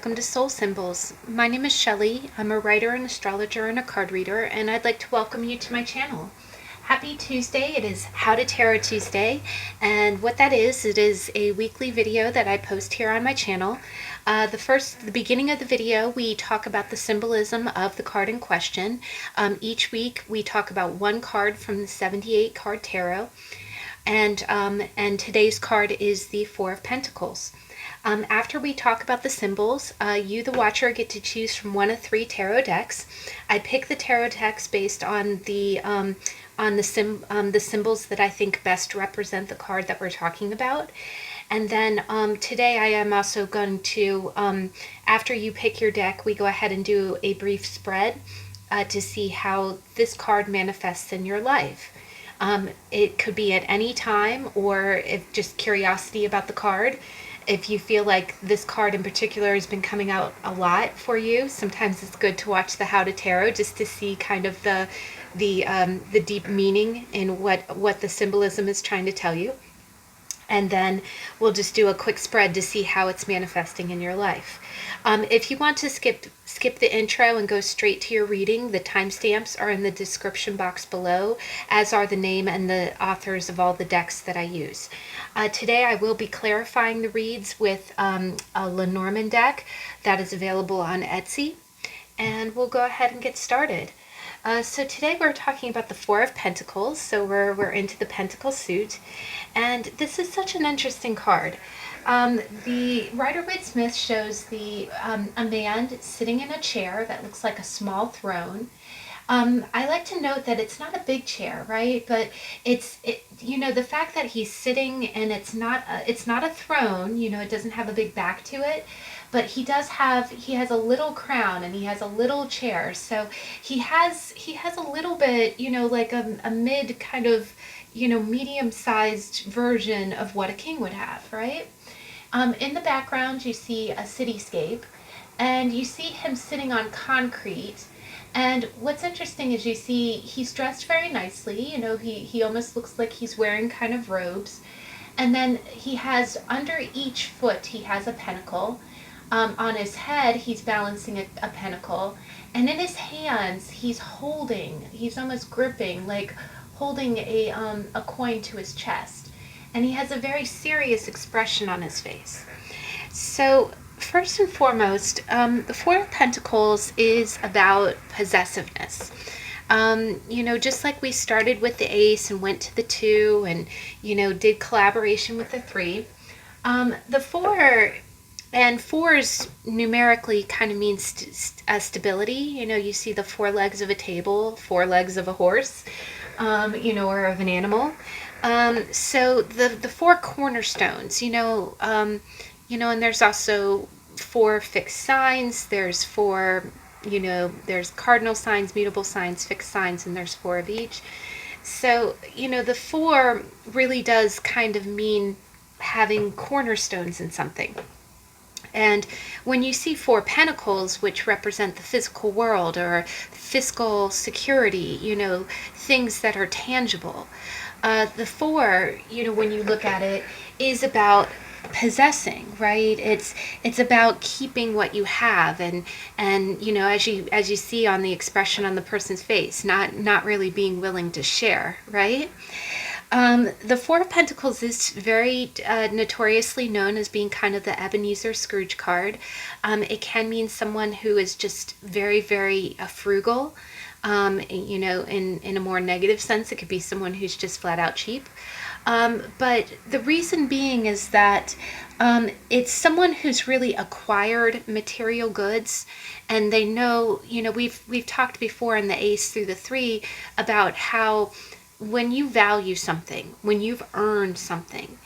welcome to Soul Symbols. My name is Shelley. I'm a writer, an astrologer, and a card reader, and I'd like to welcome you to my channel. Happy Tuesday. It is How to Tarot Tuesday, and what that is, it is a weekly video that I post here on my channel. The beginning of the video, we talk about the symbolism of the card in question. Each week, we talk about one card from the 78 card tarot, and today's card is the Four of Pentacles. After we talk about the symbols, you, the watcher, get to choose from one of 3 tarot decks. I pick the tarot decks based on the symbols that I think best represent the card that we're talking about. And then today I am also going to, after you pick your deck, we go ahead and do a brief spread to see how this card manifests in your life. It could be at any time, or if just curiosity about the card. If you feel like this card in particular has been coming out a lot for you, sometimes it's good to watch the How to Tarot just to see kind of the deep meaning in what the symbolism is trying to tell you. And then we'll just do a quick spread to see how it's manifesting in your life. If you want to skip the intro and go straight to your reading, the timestamps are in the description box below, as are the name and the authors of all the decks that I use. Today I will be clarifying the reads with a Lenormand deck that is available on Etsy, and we'll go ahead and get started. So today we're talking about the Four of Pentacles, so we're into the Pentacle suit, and this is such an interesting card. The Rider-Waite-Smith shows a man sitting in a chair that looks like a small throne. I like to note that it's not a big chair, right? But the fact that he's sitting and it's not a throne, it doesn't have a big back to it, but he has a little crown and he has a little chair. So he has a little bit, like a mid kind of, medium-sized version of what a king would have, right? In the background, you see a cityscape, and you see him sitting on concrete. And what's interesting is you see he's dressed very nicely. He almost looks like he's wearing kind of robes. And then he has, under each foot, he has a pentacle. On his head, he's balancing a pentacle. And in his hands, he's almost gripping, like holding a coin to his chest. And he has a very serious expression on his face. So first and foremost, the Four of Pentacles is about possessiveness. Just like we started with the Ace and went to the 2 and, did collaboration with the 3. The 4, and 4s numerically kind of means stability. You see the 4 legs of a table, 4 legs of a horse, or of an animal. So the 4 cornerstones, and there's also 4 fixed signs. There's 4, there's cardinal signs, mutable signs, fixed signs, and there's 4 of each. So, the 4 really does kind of mean having cornerstones in something. And when you see 4 pentacles, which represent the physical world or fiscal security, things that are tangible, the 4, when you look at it, is about possessing, right? It's about keeping what you have, and as you see on the expression on the person's face, not really being willing to share, right? The Four of Pentacles is very notoriously known as being kind of the Ebenezer Scrooge card. It can mean someone who is just very, very frugal. In a more negative sense, it could be someone who's just flat out cheap. But the reason being is that it's someone who's really acquired material goods, and they know, we've talked before in the Ace through the 3 about how when you value something, when you've earned something,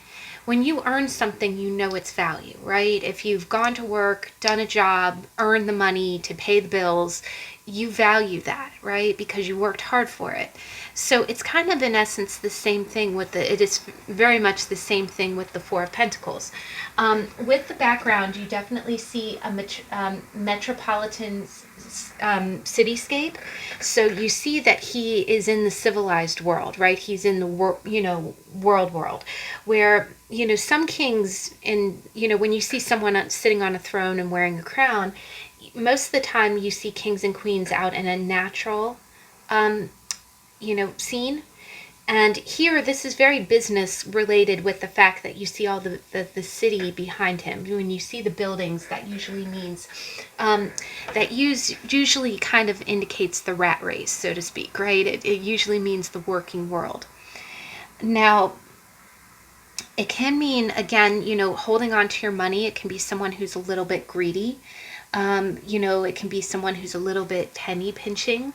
when you earn something, you know its value, right? If you've gone to work, done a job, earned the money to pay the bills, you value that, right? Because you worked hard for it. So it's kind of in essence the same thing it is very much the same thing with the Four of Pentacles. With the background, you definitely see a metropolitan cityscape. So you see that he is in the civilized world, right? He's in the world, where, some kings, and, when you see someone sitting on a throne and wearing a crown, most of the time you see kings and queens out in a natural, scene. And here, this is very business related with the fact that you see all the city behind him. When you see the buildings, that usually means, usually kind of indicates the rat race, so to speak, right? It usually means the working world. Now, it can mean, again, holding on to your money. It can be someone who's a little bit greedy. It can be someone who's a little bit penny pinching.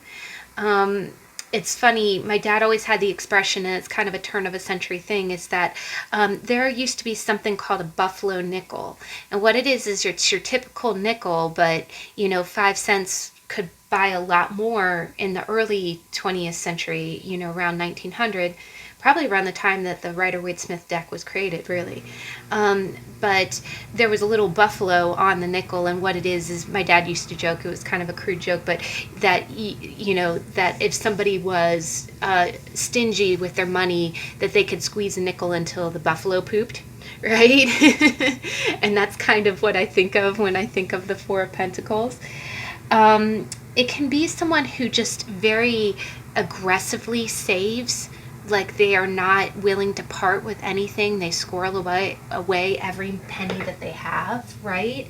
It's funny, my dad always had the expression, and it's kind of a turn of a century thing, is that there used to be something called a buffalo nickel. And what it is it's your typical nickel, but, 5 cents could buy a lot more in the early 20th century, around 1900, probably around the time that the Rider-Waite-Smith deck was created, really. But there was a little buffalo on the nickel, and what it is my dad used to joke, it was kind of a crude joke, but that, that if somebody was stingy with their money, that they could squeeze a nickel until the buffalo pooped, right? And that's kind of what I think of when I think of the Four of Pentacles. It can be someone who just very aggressively saves, like they are not willing to part with anything. They squirrel away every penny that they have, right?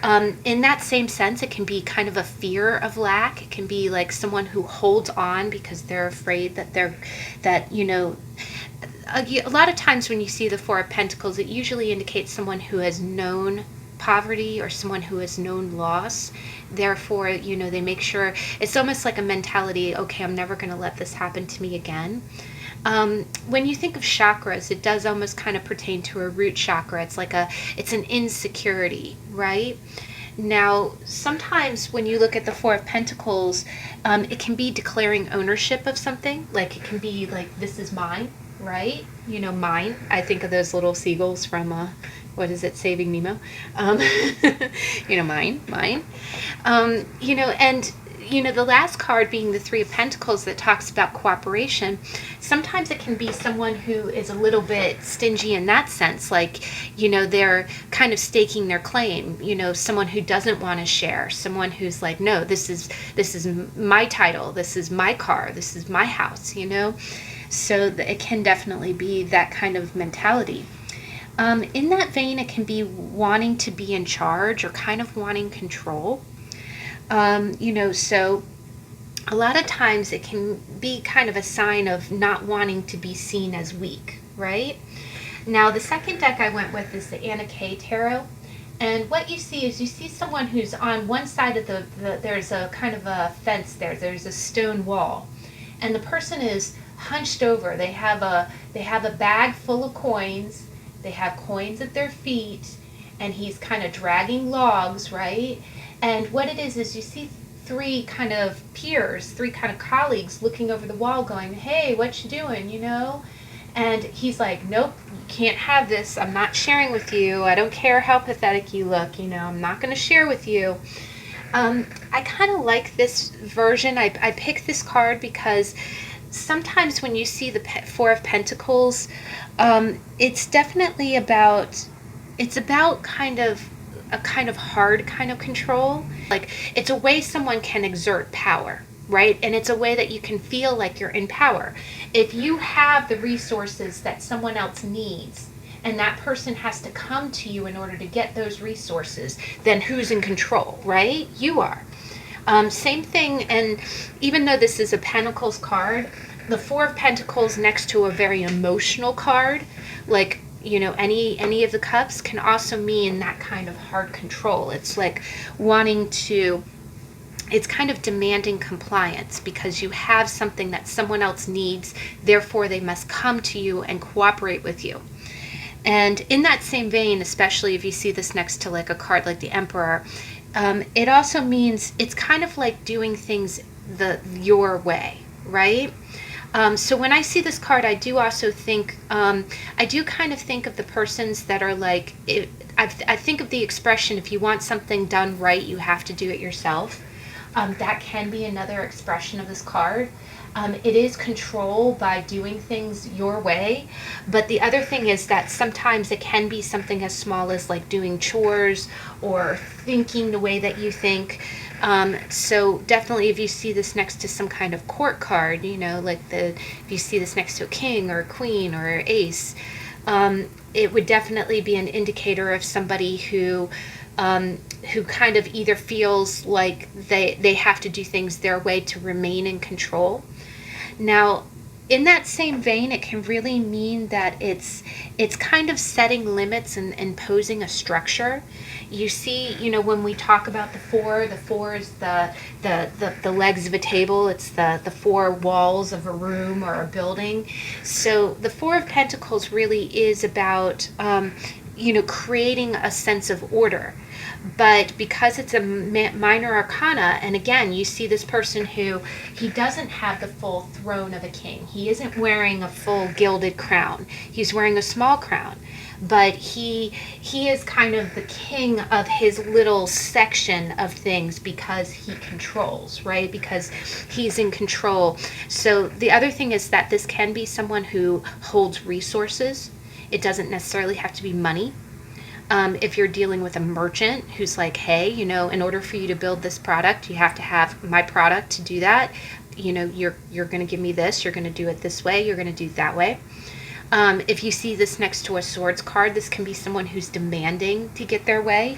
In that same sense, it can be kind of a fear of lack. It can be like someone who holds on because they're afraid that a lot of times when you see the Four of Pentacles, it usually indicates someone who has known poverty or someone who has known loss. Therefore, they make sure, it's almost like a mentality, okay, I'm never going to let this happen to me again. When you think of chakras, it does almost kind of pertain to a root chakra. It's an insecurity, right? Now, sometimes when you look at the Four of Pentacles, it can be declaring ownership of something. Like it can be like, this is mine, right? Mine. I think of those little seagulls from, what is it, Saving Nemo? Mine. And the last card being the Three of Pentacles that talks about cooperation. Sometimes it can be someone who is a little bit stingy in that sense, like, they're kind of staking their claim, someone who doesn't want to share, someone who's like, no, this is my title, this is my car, this is my house, so it can definitely be that kind of mentality. In that vein, it can be wanting to be in charge or kind of wanting control. So a lot of times it can be kind of a sign of not wanting to be seen as weak, right? Now, the second deck I went with is the Anna K Tarot. And what you see is someone who's on one side of there's a kind of a fence there. There's a stone wall. And the person is hunched over. They have a bag full of coins. They have coins at their feet. And he's kind of dragging logs, right? And what it is you see three kind of peers, three kind of colleagues looking over the wall going, hey, what you doing, And he's like, nope, you can't have this. I'm not sharing with you. I don't care how pathetic you look, I'm not going to share with you. I kind of like this version. I picked this card because sometimes when you see the Four of Pentacles, it's definitely about kind of a kind of hard kind of control. Like it's a way someone can exert power, right? And it's a way that you can feel like you're in power. If you have the resources that someone else needs and that person has to come to you in order to get those resources, then who's in control, right? You are. Same thing, and even though this is a Pentacles card, the Four of Pentacles next to a very emotional card, like any of the cups, can also mean that kind of hard control. It's like it's kind of demanding compliance because you have something that someone else needs, therefore they must come to you and cooperate with you. And in that same vein, especially if you see this next to like a card like the Emperor, it also means it's kind of like doing things your way, right? So when I see this card, I do also think, I do kind of think of the persons that are like, I think of the expression, if you want something done right, you have to do it yourself. That can be another expression of this card. It is control by doing things your way, but the other thing is that sometimes it can be something as small as like doing chores or thinking the way that you think. So definitely if you see this next to some kind of court card, like if you see this next to a king or a queen or an ace, it would definitely be an indicator of somebody who kind of either feels like they have to do things their way to remain in control. Now, in that same vein, it can really mean that it's kind of setting limits and imposing a structure. You see, when we talk about the four is the legs of a table. It's the four walls of a room or a building. So the Four of Pentacles really is about creating a sense of order. But because it's a minor arcana, and again, you see this person who, he doesn't have the full throne of a king. He isn't wearing a full gilded crown. He's wearing a small crown. But he is kind of the king of his little section of things because he controls, right? Because he's in control. So the other thing is that this can be someone who holds resources. It doesn't necessarily have to be money. If you're dealing with a merchant who's like, hey, in order for you to build this product, you have to have my product to do that. You're going to give me this. You're going to do it this way. You're going to do it that way. If you see this next to a swords card, this can be someone who's demanding to get their way,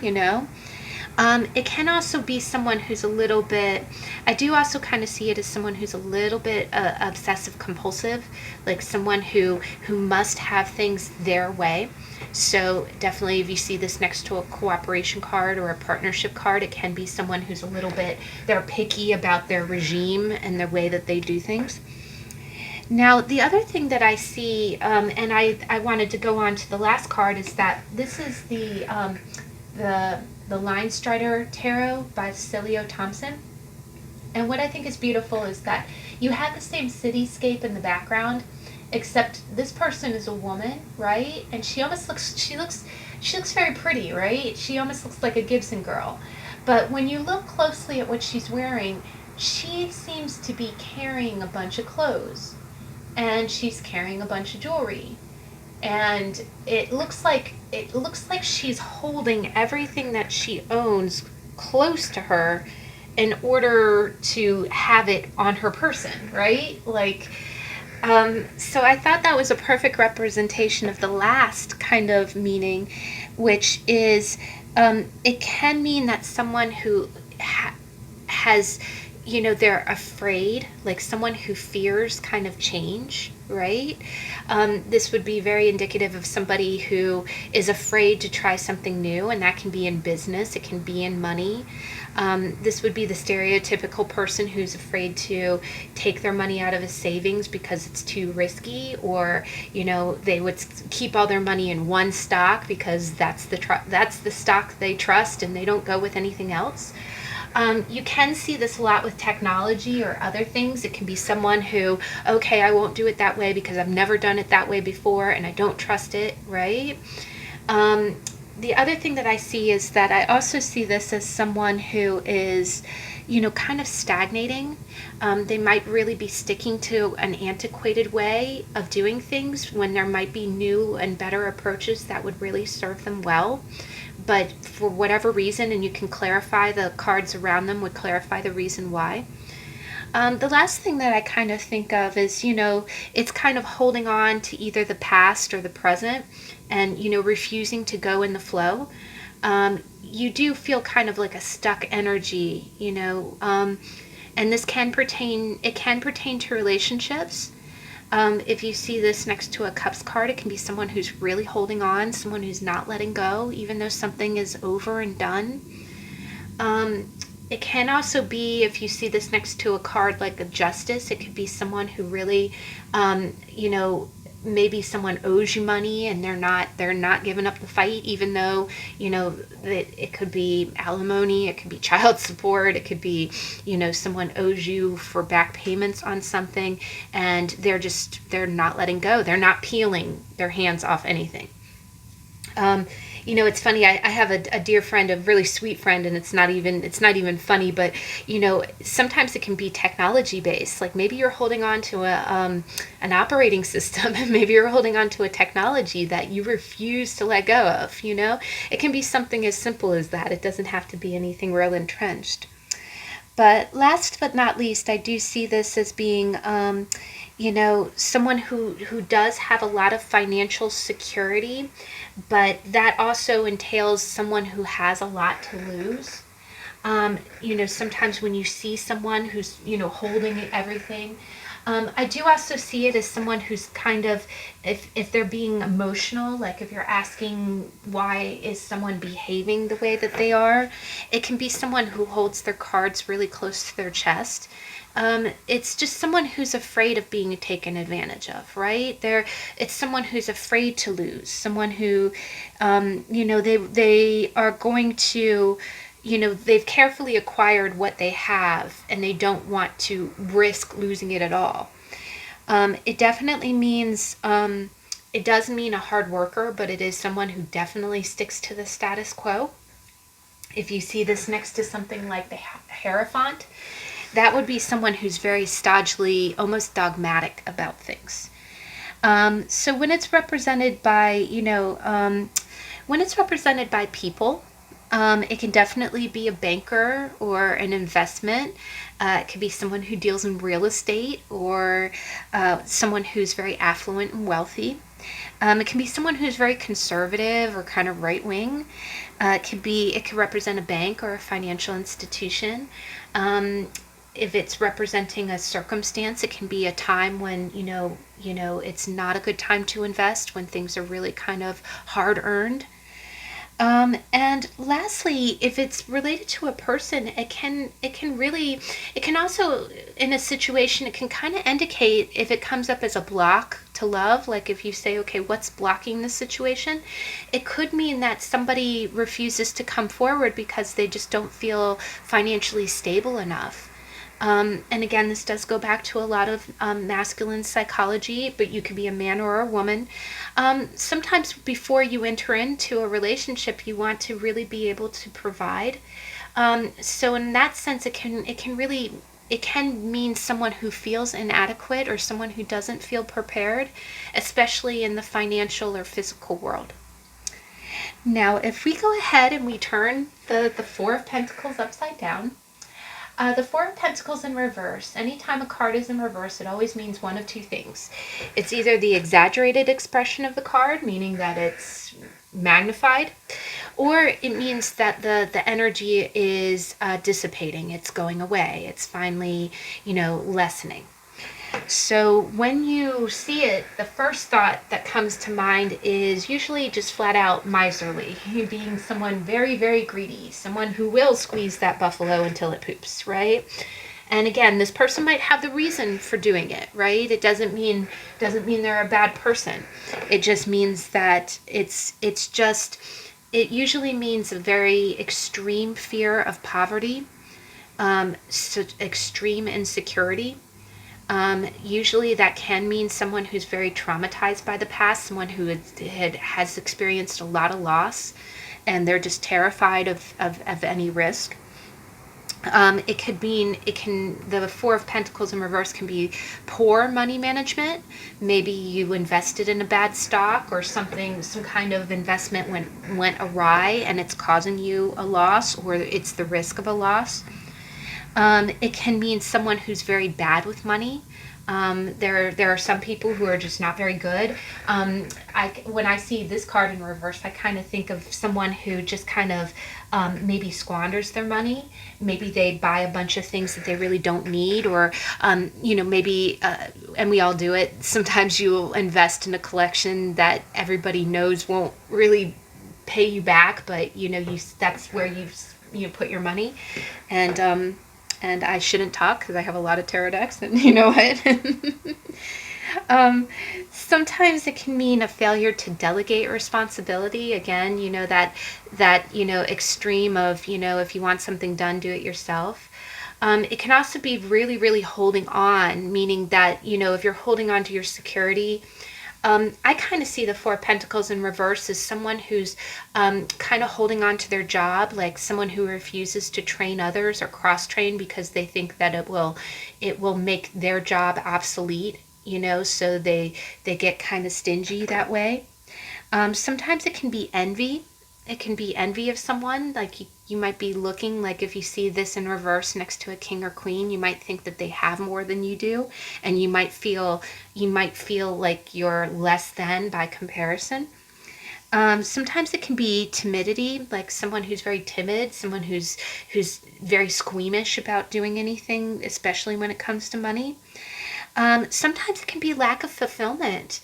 It can also be someone who's a little bit, I do also kind of see it as someone who's a little bit obsessive compulsive, like someone who must have things their way. So definitely if you see this next to a cooperation card or a partnership card, it can be someone who's a little bit, they're picky about their regime and the way that they do things. Now, the other thing that I see, and I wanted to go on to the last card, is that this is the Linestrider Tarot by Siolo Thompson. And what I think is beautiful is that you have the same cityscape in the background, except this person is a woman, right? And she looks very pretty, right? She almost looks like a Gibson girl. But when you look closely at what she's wearing, she seems to be carrying a bunch of clothes. And she's carrying a bunch of jewelry. And it looks like she's holding everything that she owns close to her in order to have it on her person, right? So I thought that was a perfect representation of the last kind of meaning, which is it can mean that someone who has, they're afraid, like someone who fears kind of change, right? This would be very indicative of somebody who is afraid to try something new, and that can be in business, it can be in money. This would be the stereotypical person who's afraid to take their money out of a savings because it's too risky, or they would keep all their money in one stock because that's the stock they trust and they don't go with anything else. You can see this a lot with technology or other things. It can be someone who, okay, I won't do it that way because I've never done it that way before and I don't trust it, right? The other thing that I see is that I also see this as someone who is, kind of stagnating. They might really be sticking to an antiquated way of doing things when there might be new and better approaches that would really serve them well. But for whatever reason, and you can clarify, the cards around them would clarify the reason why. The last thing that I kind of think of is, it's kind of holding on to either the past or the present and, refusing to go in the flow. You do feel kind of like a stuck energy, and this can pertain to relationships. If you see this next to a Cups card, it can be someone who's really holding on, someone who's not letting go, even though something is over and done. It can also be, if you see this next to a card like a Justice, it could be someone who really, maybe someone owes you money and they're not giving up the fight, even though, it could be alimony, it could be child support, it could be, someone owes you for back payments on something and they're not letting go. They're not peeling their hands off anything. It's funny. I have a dear friend, a really sweet friend, and it's not even funny. But sometimes it can be technology based. Like maybe you're holding on to an operating system, and maybe you're holding on to a technology that you refuse to let go of. It can be something as simple as that. It doesn't have to be anything real entrenched. But last but not least, I do see this as being, someone who does have a lot of financial security, but that also entails someone who has a lot to lose. Sometimes when you see someone who's, holding everything, I do also see it as someone who's kind of, if they're being emotional, like if you're asking why is someone behaving the way that they are, it can be someone who holds their cards really close to their chest. It's just someone who's afraid of being taken advantage of, right? It's someone who's afraid to lose, someone who, they are going to, they've carefully acquired what they have and they don't want to risk losing it at all. It definitely means, it does mean a hard worker, but it is someone who definitely sticks to the status quo. If you see this next to something like the Hierophant, that would be someone who's very stodgily, almost dogmatic about things. So when it's represented by, when it's represented by people, it can definitely be a banker or an investment. It could be someone who deals in real estate or someone who's very affluent and wealthy. It can be someone who's very conservative or kind of right wing. It could represent a bank or a financial institution. If it's representing a circumstance, it can be a time when it's not a good time to invest, when things are really kind of hard earned. And lastly, if it's related to a person, it can also, in a situation, it can kind of indicate if it comes up as a block to love. Like if you say, okay, what's blocking this situation? It could mean that somebody refuses to come forward because they just don't feel financially stable enough. And again, this does go back to a lot of masculine psychology, but you could be a man or a woman. Sometimes before you enter into a relationship, you want to really be able to provide. So in that sense, it can mean someone who feels inadequate or someone who doesn't feel prepared, especially in the financial or physical world. Now, if we go ahead and we turn the Four of Pentacles upside down, the Four of Pentacles in reverse, anytime a card is in reverse, it always means one of two things. It's either the exaggerated expression of the card, meaning that it's magnified, or it means that the energy is dissipating, it's going away, it's finally, lessening. So when you see it, the first thought that comes to mind is usually just flat out miserly, being someone very, very greedy, someone who will squeeze that buffalo until it poops, right? And again, this person might have the reason for doing it, right? It doesn't mean they're a bad person. It just means that it usually means a very extreme fear of poverty, extreme insecurity. Usually that can mean someone who's very traumatized by the past, someone who has experienced a lot of loss, and they're just terrified of any risk. The Four of Pentacles in reverse can be poor money management. Maybe you invested in a bad stock or some kind of investment went awry and it's causing you a loss, or it's the risk of a loss. It can mean someone who's very bad with money. There are some people who are just not very good. When I see this card in reverse, I kind of think of someone who just kind of maybe squanders their money. Maybe they buy a bunch of things that they really don't need, or maybe, and we all do it. Sometimes you'll invest in a collection that everybody knows won't really pay you back, but that's where you put your money, and I shouldn't talk because I have a lot of tarot decks, and you know what? Sometimes it can mean a failure to delegate responsibility. Again, that extreme of, if you want something done, do it yourself. It can also be really, really holding on, meaning that, if you're holding on to your security, I kind of see the Four of Pentacles in reverse as someone who's kind of holding on to their job, like someone who refuses to train others or cross-train because they think that it will make their job obsolete, you know, so they get kind of stingy that way. Sometimes it can be envy. It can be envy of someone. Like you might be looking, like if you see this in reverse next to a king or queen, you might think that they have more than you do, and you might feel like you're less than by comparison. Sometimes it can be timidity, like someone who's very timid, someone who's very squeamish about doing anything, especially when it comes to money. Sometimes it can be lack of fulfillment.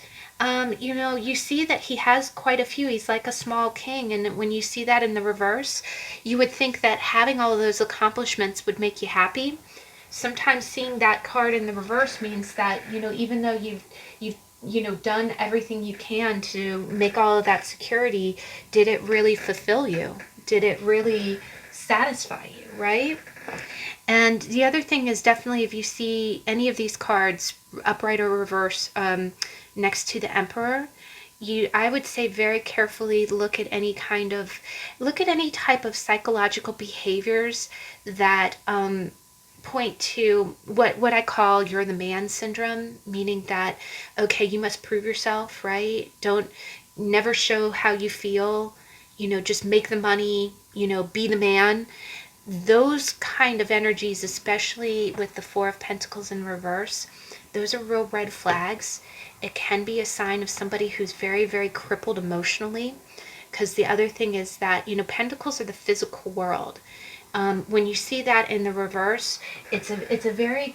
You know, you see that he has quite a few. He's like a small king. And when you see that in the reverse, you would think that having all of those accomplishments would make you happy. Sometimes seeing that card in the reverse means that, you know, even though you've done everything you can to make all of that security, did it really fulfill you? Did it really satisfy you, right? And the other thing is definitely if you see any of these cards, upright or reverse, next to the Emperor, I would say very carefully look at any type of psychological behaviors that point to what I call you're the man syndrome, meaning that, okay, you must prove yourself, right? Don't never show how you feel, you know, just make the money, you know, be the man. Those kind of energies, especially with the Four of Pentacles in reverse, those are real red flags. It can be a sign of somebody who's very, very crippled emotionally. Because the other thing is that, you know, pentacles are the physical world. When you see that in the reverse, it's a very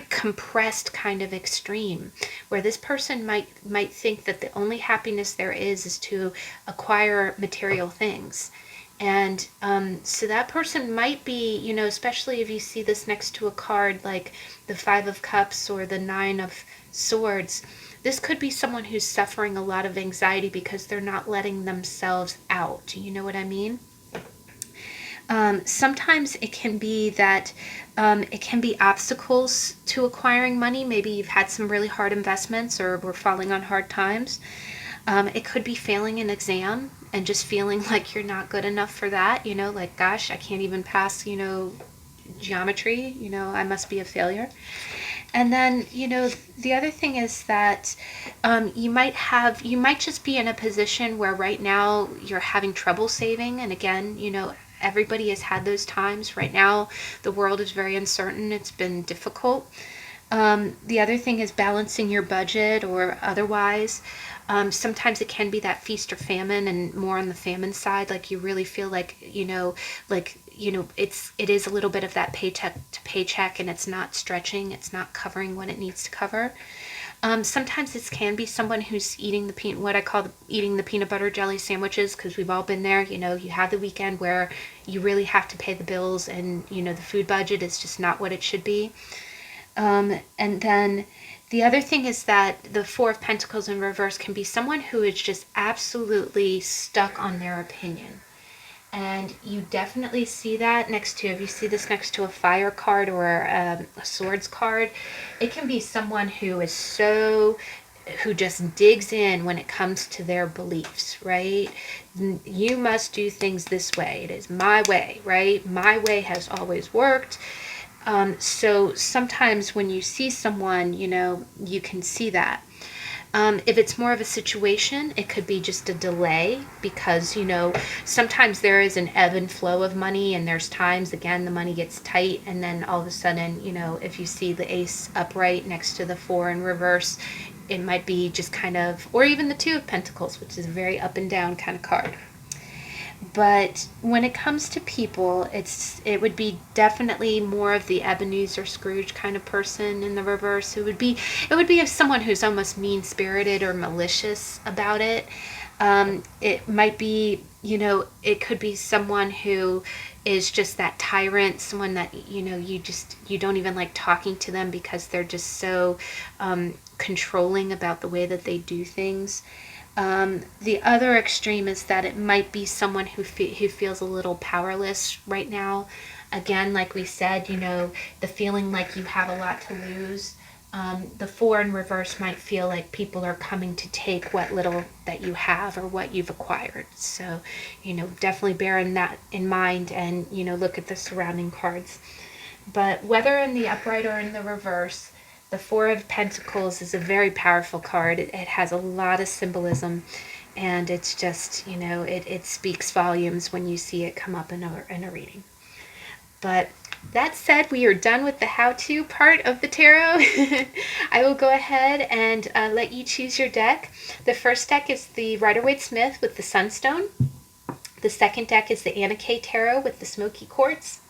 compressed kind of extreme, where this person might think that the only happiness there is to acquire material things. And so that person might be, you know, especially if you see this next to a card like the Five of Cups or the Nine of Swords, this could be someone who's suffering a lot of anxiety because they're not letting themselves out. You know what I mean? Sometimes it can be that it can be obstacles to acquiring money. Maybe you've had some really hard investments or were falling on hard times. It could be failing an exam and just feeling like you're not good enough for that, you know, like, gosh, I can't even pass, you know, geometry, you know, I must be a failure. And then, you know, the other thing is that you might just be in a position where right now you're having trouble saving. And again, you know, everybody has had those times. Right now, the world is very uncertain. It's been difficult. The other thing is balancing your budget or otherwise. Sometimes it can be that feast or famine, and more on the famine side, like you really feel like, it is a little bit of that paycheck to paycheck, and it's not stretching, it's not covering what it needs to cover. Sometimes this can be someone who's eating what I call eating the peanut butter jelly sandwiches, because we've all been there. You know, you have the weekend where you really have to pay the bills, and, you know, the food budget is just not what it should be. And then the other thing is that the Four of Pentacles in reverse can be someone who is just absolutely stuck on their opinion. And you definitely see that if you see this next to a fire card or a swords card, it can be someone who just digs in when it comes to their beliefs, right? You must do things this way. It is my way, right? My way has always worked. So sometimes when you see someone, you know, you can see that. If it's more of a situation, it could be just a delay because, you know, sometimes there is an ebb and flow of money, and there's times, again, the money gets tight, and then all of a sudden, you know, if you see the Ace upright next to the Four in reverse, it might be just kind of, or even the Two of Pentacles, which is a very up and down kind of card. But when it comes to people, it would be definitely more of the Ebenezer Scrooge kind of person in the reverse. It would be of someone who's almost mean-spirited or malicious about it. It might be, you know, it could be someone who is just that tyrant, someone that, you know, you don't even like talking to them because they're just so controlling about the way that they do things. The other extreme is that it might be someone who feels a little powerless right now. Again, like we said, you know, the feeling like you have a lot to lose. The four in reverse might feel like people are coming to take what little that you have or what you've acquired. So, definitely bear that in mind and, look at the surrounding cards. But whether in the upright or in the reverse, the Four of Pentacles is a very powerful card. It has a lot of symbolism, and it's just, it speaks volumes when you see it come up in a reading. But that said, we are done with the how-to part of the tarot. I will go ahead and let you choose your deck. The first deck is the Rider-Waite-Smith with the Sunstone. The second deck is the Anna K Tarot with the Smoky Quartz.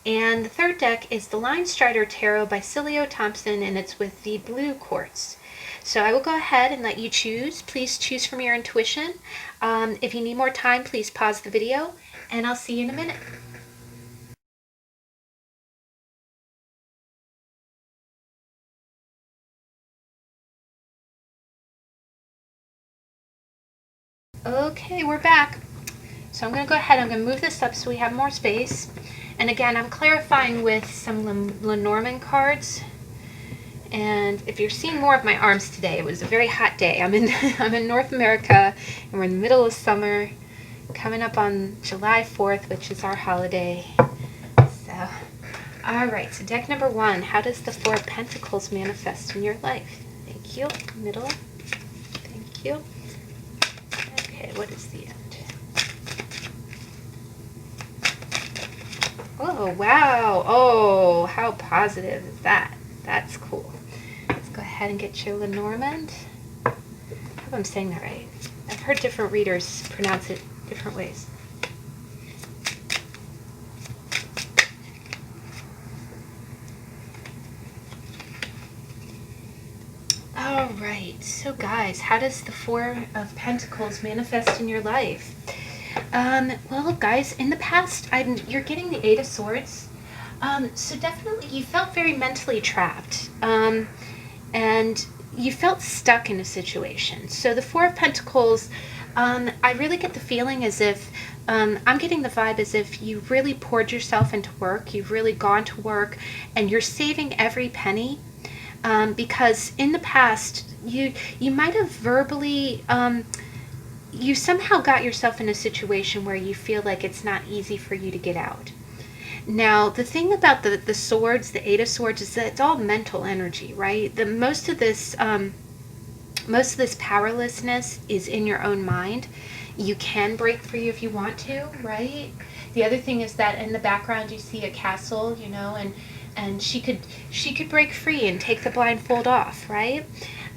And the third deck is the Linestrider Tarot by Siolo, Thompson, and it's with the Blue Quartz. So I will go ahead and let you choose. Please choose from your intuition. If you need more time, please pause the video, and I'll see you in a minute. Okay, we're back. So I'm going to go ahead, I'm going to move this up so we have more space. And again, I'm clarifying with some Lenormand cards. And if you're seeing more of my arms today, it was a very hot day. I'm in North America, and we're in the middle of summer, coming up on July 4th, which is our holiday. So, alright, so deck number 1, how does the Four of Pentacles manifest in your life? Thank you. Middle. Thank you. Okay, what is the end? Oh, wow. Oh, how positive is that? That's cool. Let's go ahead and get your Lenormand. I hope I'm saying that right. I've heard different readers pronounce it different ways. All right. So, guys, how does the Four of Pentacles manifest in your life? Well, guys, in the past, you're getting the Eight of Swords. So definitely you felt very mentally trapped. And you felt stuck in a situation. So the Four of Pentacles, I really get the feeling as if, I'm getting the vibe as if you really poured yourself into work. You've really gone to work and you're saving every penny. Because in the past, you might have verbally, you somehow got yourself in a situation where you feel like it's not easy for you to get out. Now, the thing about the swords, the Eight of Swords, is that it's all mental energy, right? Most of this powerlessness is in your own mind. You can break free if you want to, right? The other thing is that in the background you see a castle, and she could break free and take the blindfold off, right?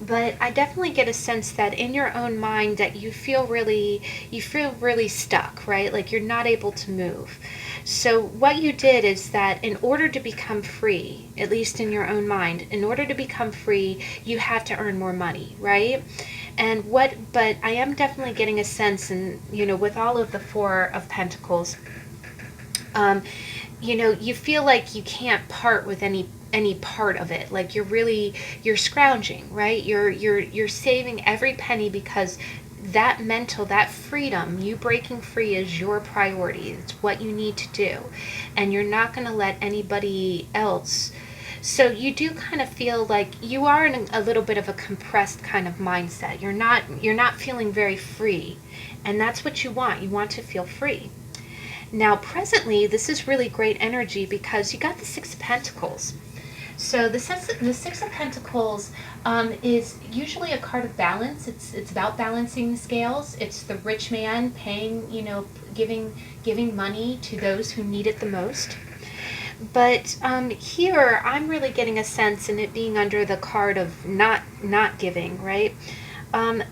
But I definitely get a sense that in your own mind that you feel really stuck, right? Like you're not able to move. So what you did is that in order to become free, at least in your own mind, in order to become free, you have to earn more money, right? But I am definitely getting a sense, and with all of the Four of Pentacles, you feel like you can't part with any part of it. Like you're scrounging, right? You're saving every penny because that freedom, you breaking free, is your priority. It's what you need to do, and you're not going to let anybody else. So you do kind of feel like you are in a little bit of a compressed kind of mindset. You're not feeling very free, and that's what you want. You want to feel free. Now, presently, this is really great energy because you got the Six of Pentacles. So the Six of Pentacles is usually a card of balance. It's about balancing the scales. It's the rich man paying, giving money to those who need it the most. But here, I'm really getting a sense in it being under the card of not giving, right?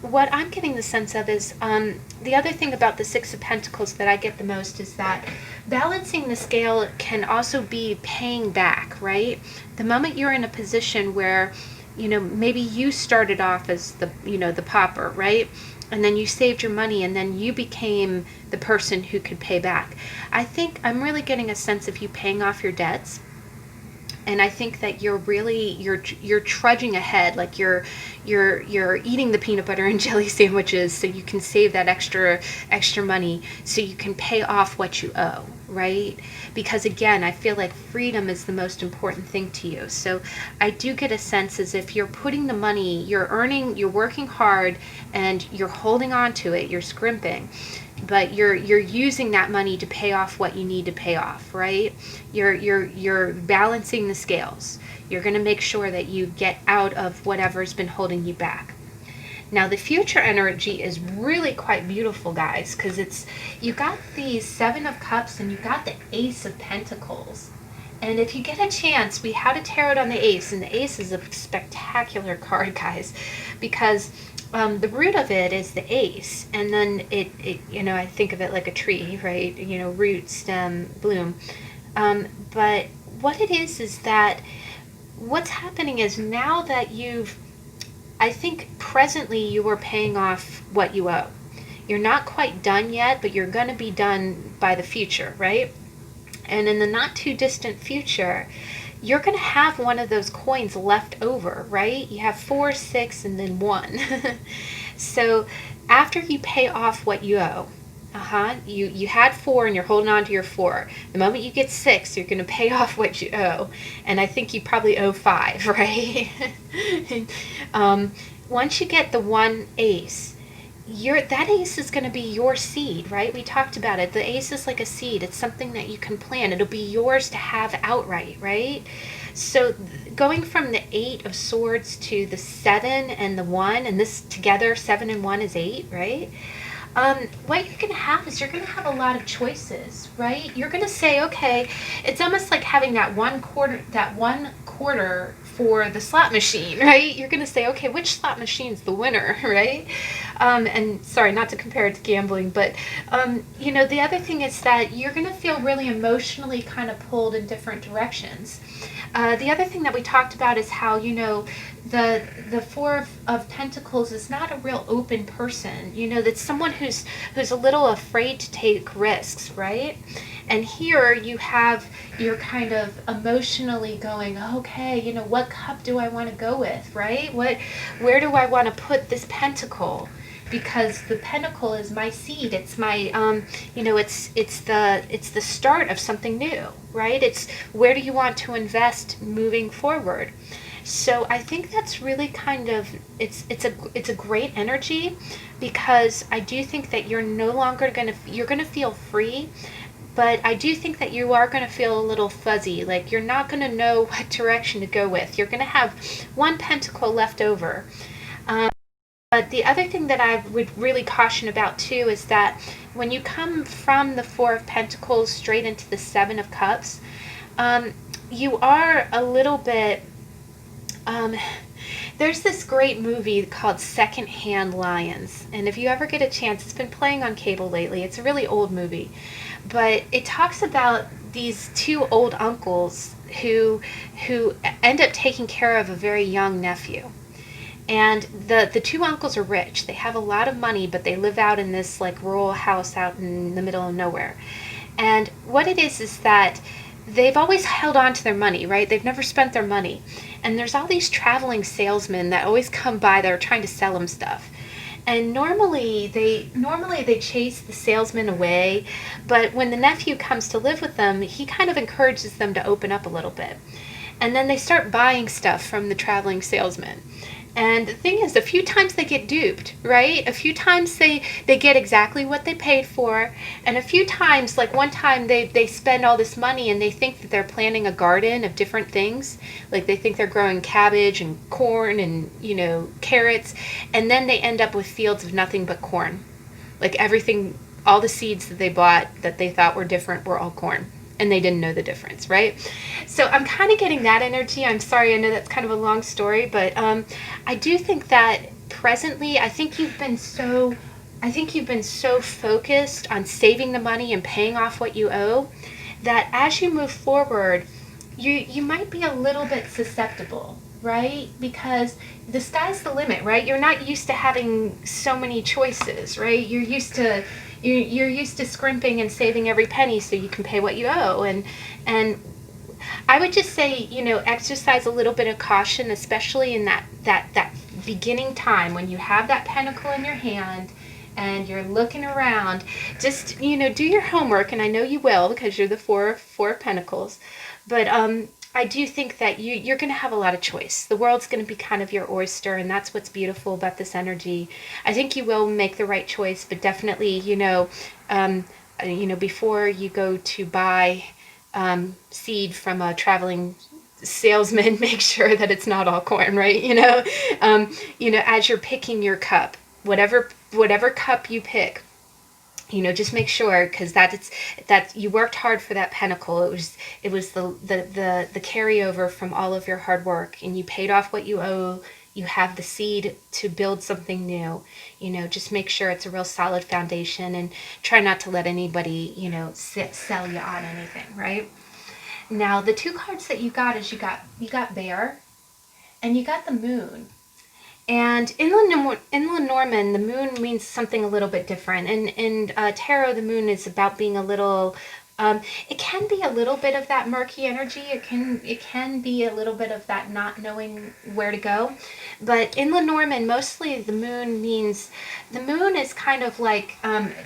What I'm getting the sense of is the other thing about the Six of Pentacles that I get the most is that balancing the scale can also be paying back, right? The moment you're in a position where, maybe you started off as the pauper, right? And then you saved your money and then you became the person who could pay back. I think I'm really getting a sense of you paying off your debts. And I think that you're trudging ahead, like you're eating the peanut butter and jelly sandwiches so you can save that extra money so you can pay off what you owe. right? Because again, I feel like freedom is the most important thing to you. So I do get a sense as if you're putting the money, you're earning, you're working hard, and you're holding on to it, you're scrimping, but you're using that money to pay off what you need to pay off, right? You're balancing the scales. You're going to make sure that you get out of whatever's been holding you back. Now the future energy is really quite beautiful, guys, because you got the Seven of Cups and you got the Ace of Pentacles. And if you get a chance, we had a tarot on the Ace, and the Ace is a spectacular card, guys, because the root of it is the Ace, and then it I think of it like a tree, right? Root, stem, bloom. But what it is that what's happening is now that I think presently you are paying off what you owe. You're not quite done yet, but you're going to be done by the future, right? And in the not too distant future, you're going to have one of those coins left over, right? You have 4, 6, and then 1. So after you pay off what you owe, you had 4 and you're holding on to your 4. The moment you get 6, you're going to pay off what you owe. And I think you probably owe 5, right? Once you get the 1 ace, that ace is going to be your seed, right? We talked about it. The ace is like a seed. It's something that you can plant. It'll be yours to have outright, right? So going from the 8 of swords to the 7 and the 1, and this together, 7 and 1 is 8, right? What you're going to have is you're going to have a lot of choices, right? You're going to say, okay, it's almost like having that one quarter for the slot machine, right? You're going to say, okay, which slot machine's the winner, right? And sorry, not to compare it to gambling, but, the other thing is that you're going to feel really emotionally kind of pulled in different directions. The other thing that we talked about is how, the Four of Pentacles is not a real open person. That's someone who's a little afraid to take risks, right? And here you're kind of emotionally going, okay, what cup do I want to go with, right? Where do I want to put this pentacle? Because the pentacle is my seed. It's my, it's the start of something new, right? It's where do you want to invest moving forward? So I think that's really kind of, it's a great energy, because I do think that you're no longer you're going to feel free, but I do think that you are going to feel a little fuzzy, like you're not going to know what direction to go with. You're going to have 1 pentacle left over. But the other thing that I would really caution about too is that when you come from the 4 of Pentacles straight into the 7 of Cups, you are a little bit, there's this great movie called Secondhand Lions, and if you ever get a chance, it's been playing on cable lately. It's a really old movie, but it talks about these 2 old uncles who end up taking care of a very young nephew. And the 2 uncles are rich. They have a lot of money, but they live out in this like rural house out in the middle of nowhere. And what it is that they've always held on to their money, right? They've never spent their money. And there's all these traveling salesmen that always come by that are trying to sell them stuff. And normally they chase the salesman away, but when the nephew comes to live with them, he kind of encourages them to open up a little bit. And then they start buying stuff from the traveling salesman. And the thing is, a few times they get duped, right? A few times they get exactly what they paid for. And a few times, like one time they spend all this money and they think that they're planting a garden of different things. Like they think they're growing cabbage and corn and, carrots. And then they end up with fields of nothing but corn. Like everything, all the seeds that they bought that they thought were different were all corn. And they didn't know the difference, right? So I'm kind of getting that energy. I'm sorry, I know that's kind of a long story, but I do think that presently, I think you've been so focused on saving the money and paying off what you owe, that as you move forward, you might be a little bit susceptible, right? Because the sky's the limit, right? You're not used to having so many choices, right? You're used to scrimping and saving every penny so you can pay what you owe. And I would just say, exercise a little bit of caution, especially in that beginning time when you have that pentacle in your hand and you're looking around. Just, you know, do your homework, and I know you will because you're the Four of Pentacles. But I do think that you're going to have a lot of choice. The world's going to be kind of your oyster, and that's what's beautiful about this energy. I think you will make the right choice, but definitely, before you go to buy seed from a traveling salesman, make sure that it's not all corn, right? As you're picking your cup, whatever cup you pick, just make sure, because that you worked hard for that pentacle. It was the carryover from all of your hard work, and you paid off what you owe. You have the seed to build something new. Just make sure it's a real solid foundation, and try not to let anybody sell you on anything, right? Now the two cards that you got is you got Bear, and you got the Moon. And in Lenormand, the moon means something a little bit different. And in tarot, the moon is about being a little. It can be a little bit of that murky energy. It can be a little bit of that not knowing where to go. But in Lenormand, mostly the moon is kind of like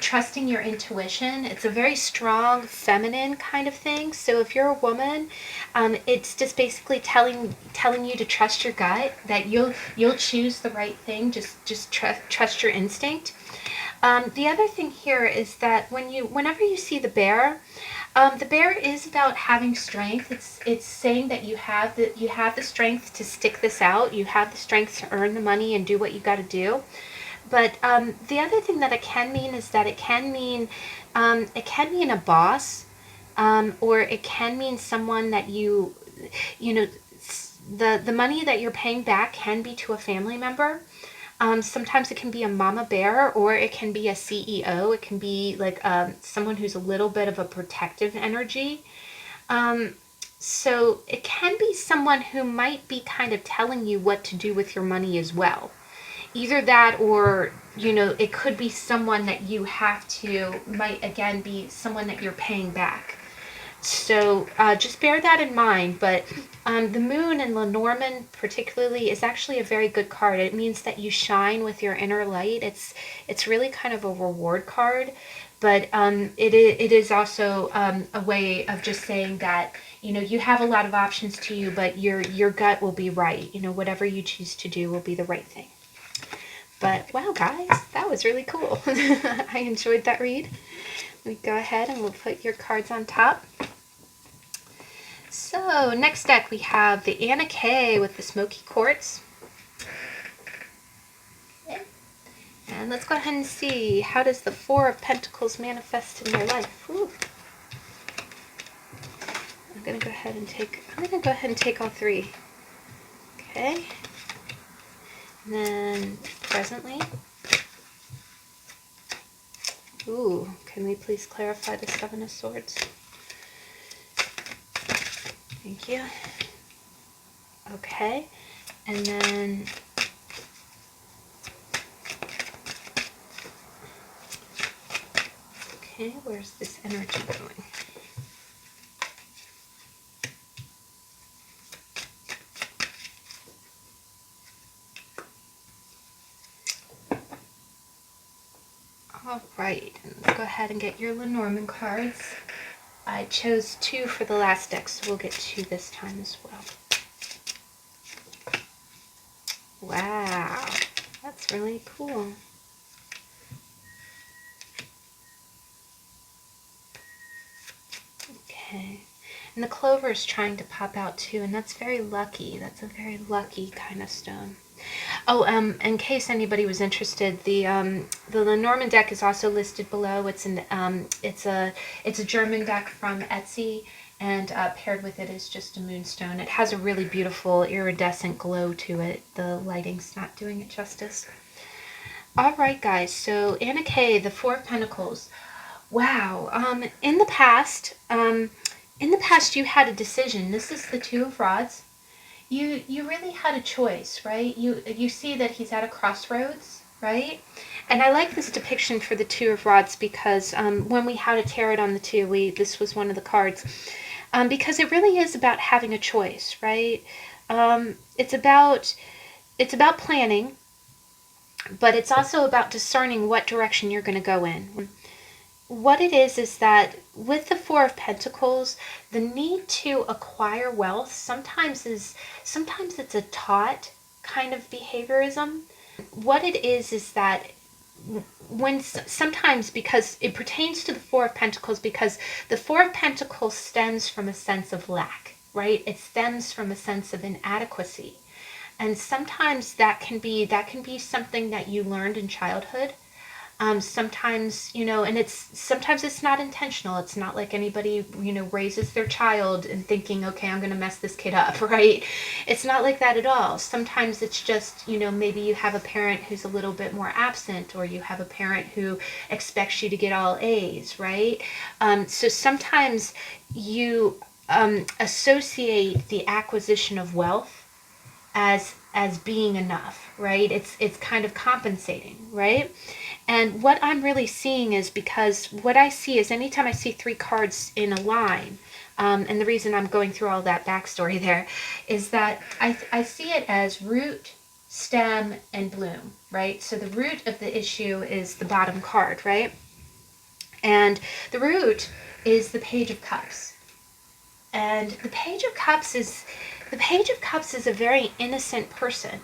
trusting your intuition. It's a very strong feminine kind of thing. So if you're a woman, it's just basically telling you to trust your gut, that you'll choose the right thing. Just trust your instinct. The other thing here is that whenever you see the bear is about having strength. It's saying that you have the strength to stick this out. You have the strength to earn the money and do what you got to do. But the other thing that it can mean is that it can mean a boss, or it can mean someone that the money that you're paying back can be to a family member. Sometimes it can be a mama bear, or it can be a CEO. It can be like someone who's a little bit of a protective energy. So it can be someone who might be kind of telling you what to do with your money as well. Either that, or it could be someone that you might again be someone that you're paying back. So just bear that in mind. But the moon in Lenormand particularly is actually a very good card. It means that you shine with your inner light. It's really kind of a reward card, but it is also a way of just saying that you have a lot of options to you, but your gut will be right. Whatever you choose to do will be the right thing. But wow, guys, that was really cool. I enjoyed that read. We go ahead and we'll put your cards on top. So next deck we have the Anna K with the Smoky Quartz. Okay. And let's go ahead and see, how does the Four of Pentacles manifest in your life? Ooh. I'm gonna go ahead and take all three. Okay. And then presently. Ooh, can we please clarify the Seven of Swords? Thank you. Okay, and then okay, where's this energy going? All right, let's go ahead and get your Lenormand cards. I chose 2 for the last deck, so we'll get 2 this time as well. Wow, that's really cool. Okay, and the clover is trying to pop out too, and that's very lucky. That's a very lucky kind of stone. Oh, in case anybody was interested, the Lenormand deck is also listed below. It's a German deck from Etsy, and paired with it is just a moonstone. It has a really beautiful iridescent glow to it. The lighting's not doing it justice. All right, guys. So Anna K, the Four of Pentacles. Wow. In the past, you had a decision. This is the Two of Rods. You really had a choice, right? You see that he's at a crossroads, right? And I like this depiction for the Two of Rods because when we had a tarot on the two, this was one of the cards. Because it really is about having a choice, right? It's about planning. but it's also about discerning what direction you're going to go in. What it is that with the Four of Pentacles, the need to acquire wealth sometimes it's a taught kind of behaviorism. What it is that when sometimes, because it pertains to the Four of Pentacles, because the Four of Pentacles stems from a sense of lack, right? It stems from a sense of inadequacy. And sometimes that can be something that you learned in childhood. Sometimes, and sometimes it's not intentional. It's not like anybody, raises their child and thinking, okay, I'm going to mess this kid up, right? It's not like that at all. Sometimes it's just, maybe you have a parent who's a little bit more absent, or you have a parent who expects you to get all A's, right? So sometimes you associate the acquisition of wealth as being enough, right? It's kind of compensating, right? And what I'm really seeing is, because what I see is anytime I see three cards in a line, and the reason I'm going through all that backstory there is that I see it as root, stem, and bloom, right? So the root of the issue is the bottom card, right? And the root is the Page of Cups. And the Page of Cups is a very innocent person.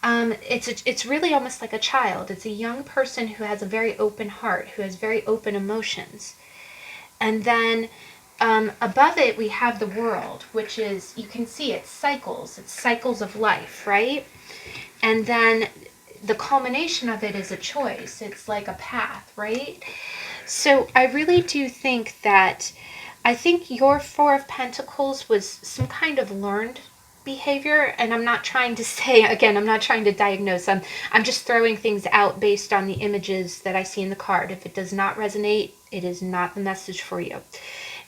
It's really almost like a child. It's a young person who has a very open heart, who has very open emotions. And then above it we have the World, which is, you can see it's cycles of life, right? And then the culmination of it is a choice. It's like a path, right? So I really do think that, I think your Four of Pentacles was some kind of learned behavior, and I'm not trying to say, again, I'm not trying to diagnose. I'm just throwing things out based on the images that I see in the card. If it does not resonate, it is not the message for you.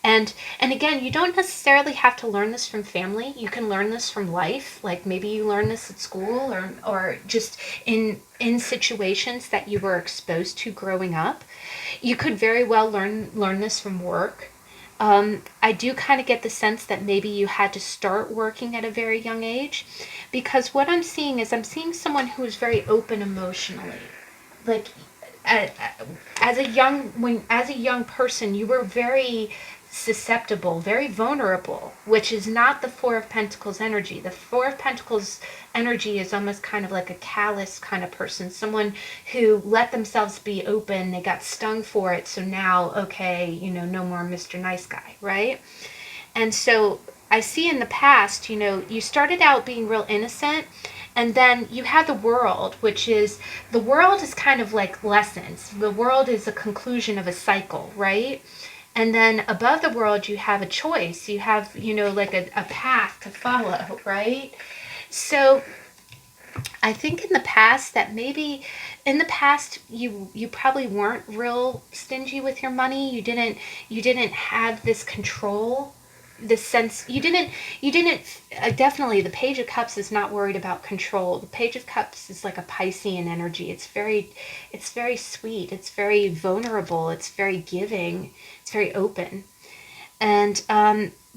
And again, you don't necessarily have to learn this from family. You can learn this from life. Like maybe you learn this at school, or just in situations that you were exposed to growing up. You could very well learn this from work. I do kind of get the sense that maybe you had to start working at a very young age, because what I'm seeing is, I'm seeing someone who is very open emotionally. Like as a young person, you were very susceptible, very vulnerable, which is not the Four of Pentacles energy. The Four of Pentacles energy is almost kind of like a callous kind of person, someone who let themselves be open, they got stung for it, so now, okay, no more Mr. Nice Guy, right? And so I see in the past, you started out being real innocent, and then you have the World, the world is kind of like lessons. The world is a conclusion of a cycle, right? And then above the World, you have a choice. You have, like a path to follow, right? So I think in the past you probably weren't real stingy with your money. You didn't have this control, this sense. You didn't definitely, the Page of Cups is not worried about control. The Page of Cups is like a Piscean energy. It's very sweet. It's very vulnerable. It's very giving. It's very open. And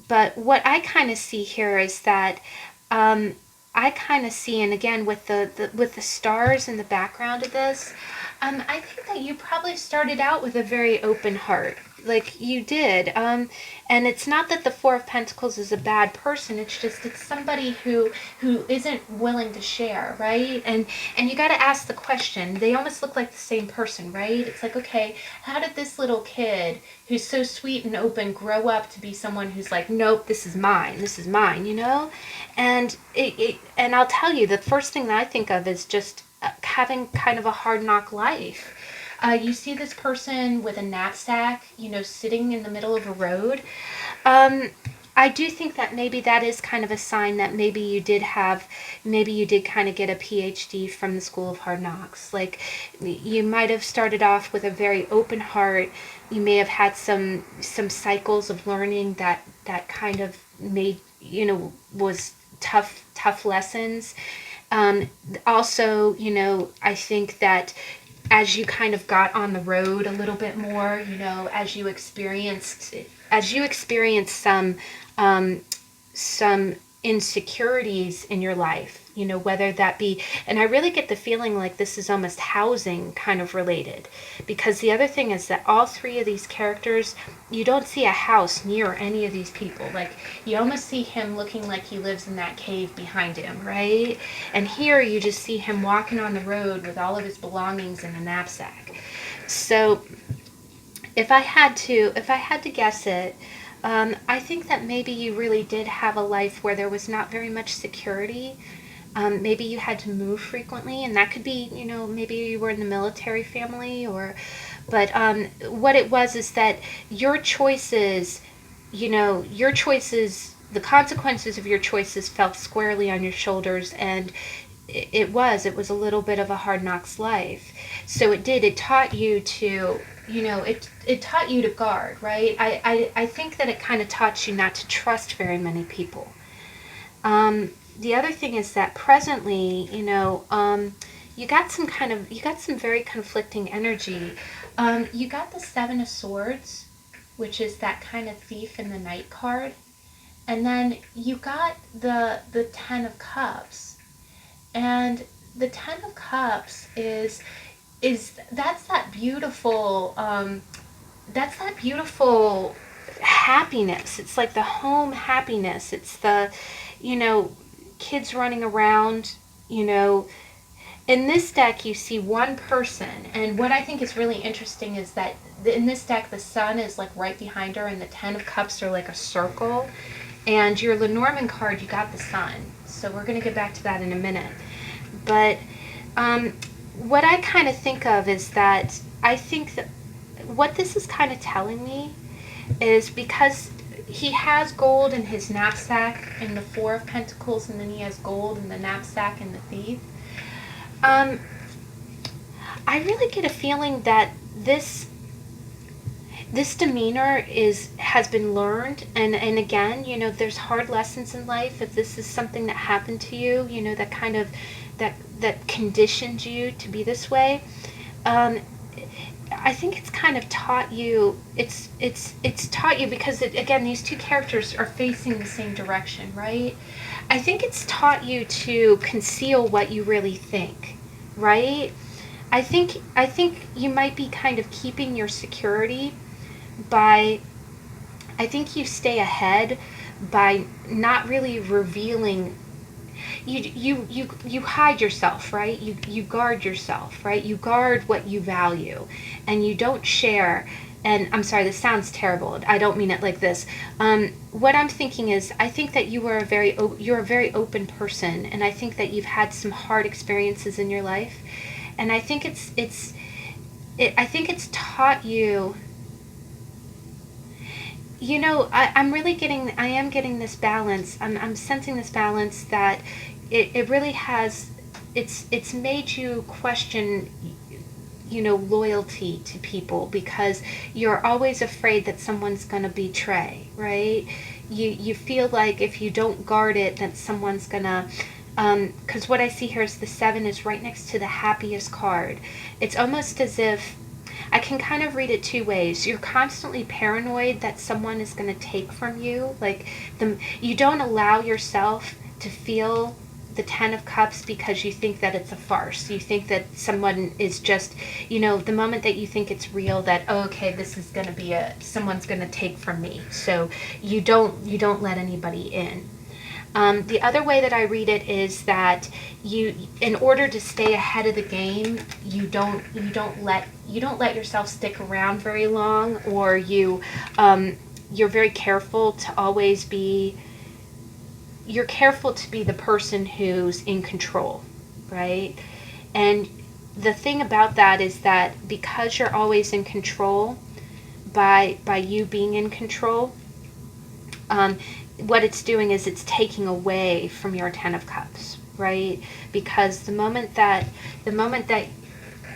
but what I kind of see here is that I kind of see, and again with the stars in the background of this, I think that you probably started out with a very open heart, like you did. And it's not that the Four of Pentacles is a bad person. It's just, it's somebody who isn't willing to share, right? And you got to ask the question. They almost look like the same person, right? It's like, okay, how did this little kid who's so sweet and open grow up to be someone who's like, nope, this is mine, And and I'll tell you, the first thing that I think of is just having kind of a hard knock life. You see this person with a knapsack, sitting in the middle of a road. I do think that maybe that is kind of a sign that maybe you did kind of get a PhD from the School of Hard Knocks. Like, you might have started off with a very open heart. You may have had some cycles of learning that kind of made, was tough lessons. Also, I think that as you kind of got on the road a little bit more, as you experienced some insecurities in your life, you know, whether that be, and I really get the feeling like this is almost housing kind of related, because the other thing is that all three of these characters, you don't see a house near any of these people. Like, you almost see him looking like he lives in that cave behind him, right? And here you just see him walking on the road with all of his belongings in a knapsack. So if I had to guess it, I think that maybe you really did have a life where there was not very much security. Maybe you had to move frequently, and that could be, you know, maybe you were in the military family, or, but what it was is that your choices, you know, the consequences of your choices fell squarely on your shoulders, and it was a little bit of a hard knocks life. So it taught you to, you know, it taught you to guard, right? I think that it kind of taught you not to trust very many people. The other thing is that presently, you know, you got some very conflicting energy. You got the Seven of Swords, which is that kind of thief in the night card. And then you got the Ten of Cups. And the Ten of Cups is that's that beautiful happiness. It's like the home happiness. It's the, you know, kids running around, you know. In this deck you see one person, and what I think is really interesting is that in this deck the sun is like right behind her, and the Ten of Cups are like a circle, and your Lenormand card, you got the sun. So we're going to get back to that in a minute. But what I kind of think of is that I think that what this is kind of telling me is, because he has gold in his knapsack in the Four of Pentacles, and then he has gold in the knapsack in the Thief. I really get a feeling that this demeanor has been learned, and again, you know, there's hard lessons in life. If this is something that happened to you, you know, that kind of that conditioned you to be this way, I think it's kind of taught you. It's taught you, because again, these two characters are facing the same direction, right? I think it's taught you to conceal what you really think, right? I think you might be kind of keeping your security by, I think you stay ahead by not really revealing. You hide yourself, right? You guard yourself, right? You guard what you value, and you don't share. And I'm sorry, this sounds terrible. I don't mean it like this. What I'm thinking is, I think that you're a very open person, and I think that you've had some hard experiences in your life, and I think I think it's taught you. You know, I am getting this balance. I'm sensing this balance that it really has, it's made you question, you know, loyalty to people, because you're always afraid that someone's going to betray, right? You feel like if you don't guard it, that someone's going to, because what I see here is the Seven is right next to the happiest card. It's almost as if, I can kind of read it two ways. You're constantly paranoid that someone is going to take from you. Like, you don't allow yourself to feel the Ten of Cups, because you think that it's a farce. You think that someone is just, you know, the moment that you think it's real, that, oh, okay, this is going to be someone's going to take from me. So you don't let anybody in. The other way that I read it is that in order to stay ahead of the game, you don't let yourself stick around very long, or you're very careful to always be. You're careful to be the person who's in control, right? And the thing about that is that because you're always in control, by you being in control, what it's doing is it's taking away from your Ten of Cups, right? Because the moment that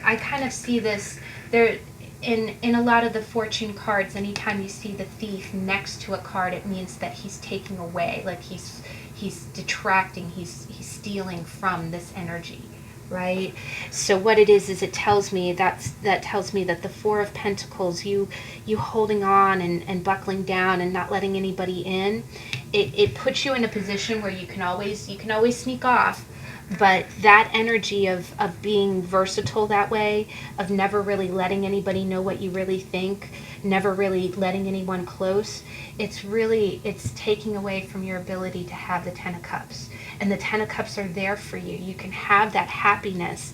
I kind of see this there in a lot of the fortune cards, anytime you see the Thief next to a card, it means that he's taking away, like he's detracting, he's stealing from this energy, right? So what it is it tells me that the Four of Pentacles, you holding on and buckling down and not letting anybody in, it puts you in a position where you can always sneak off, But that energy of being versatile that way, of never really letting anybody know what you really think, never really letting anyone close, it's taking away from your ability to have the Ten of Cups. And the Ten of Cups are there for you. You can have that happiness.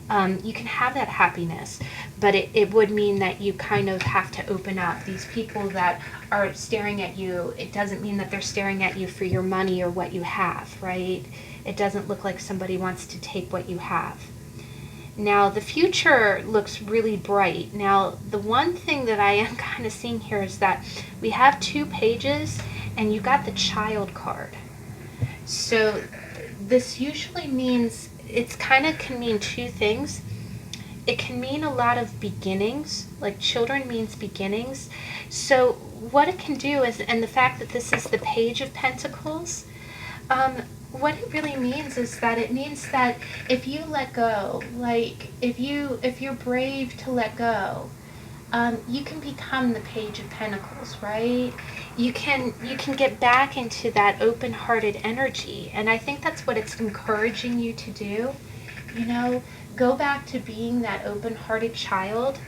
But it would mean that you kind of have to open up. These people that are staring at you, it doesn't mean that they're staring at you for your money or what you have, right? It doesn't look like somebody wants to take what you have. Now, the future looks really bright. Now, the one thing that I am kind of seeing here is that we have 2 pages, and you got the Child card. So this usually means, it's kind of can mean 2 things. It can mean a lot of beginnings, like children means beginnings. So what it can do is, and the fact that this is the Page of Pentacles, what it really means is that it means that if you let go, like if you're brave to let go, you can become the Page of Pentacles, right? You can get back into that open-hearted energy, and I think that's what it's encouraging you to do. You know, go back to being that open-hearted child.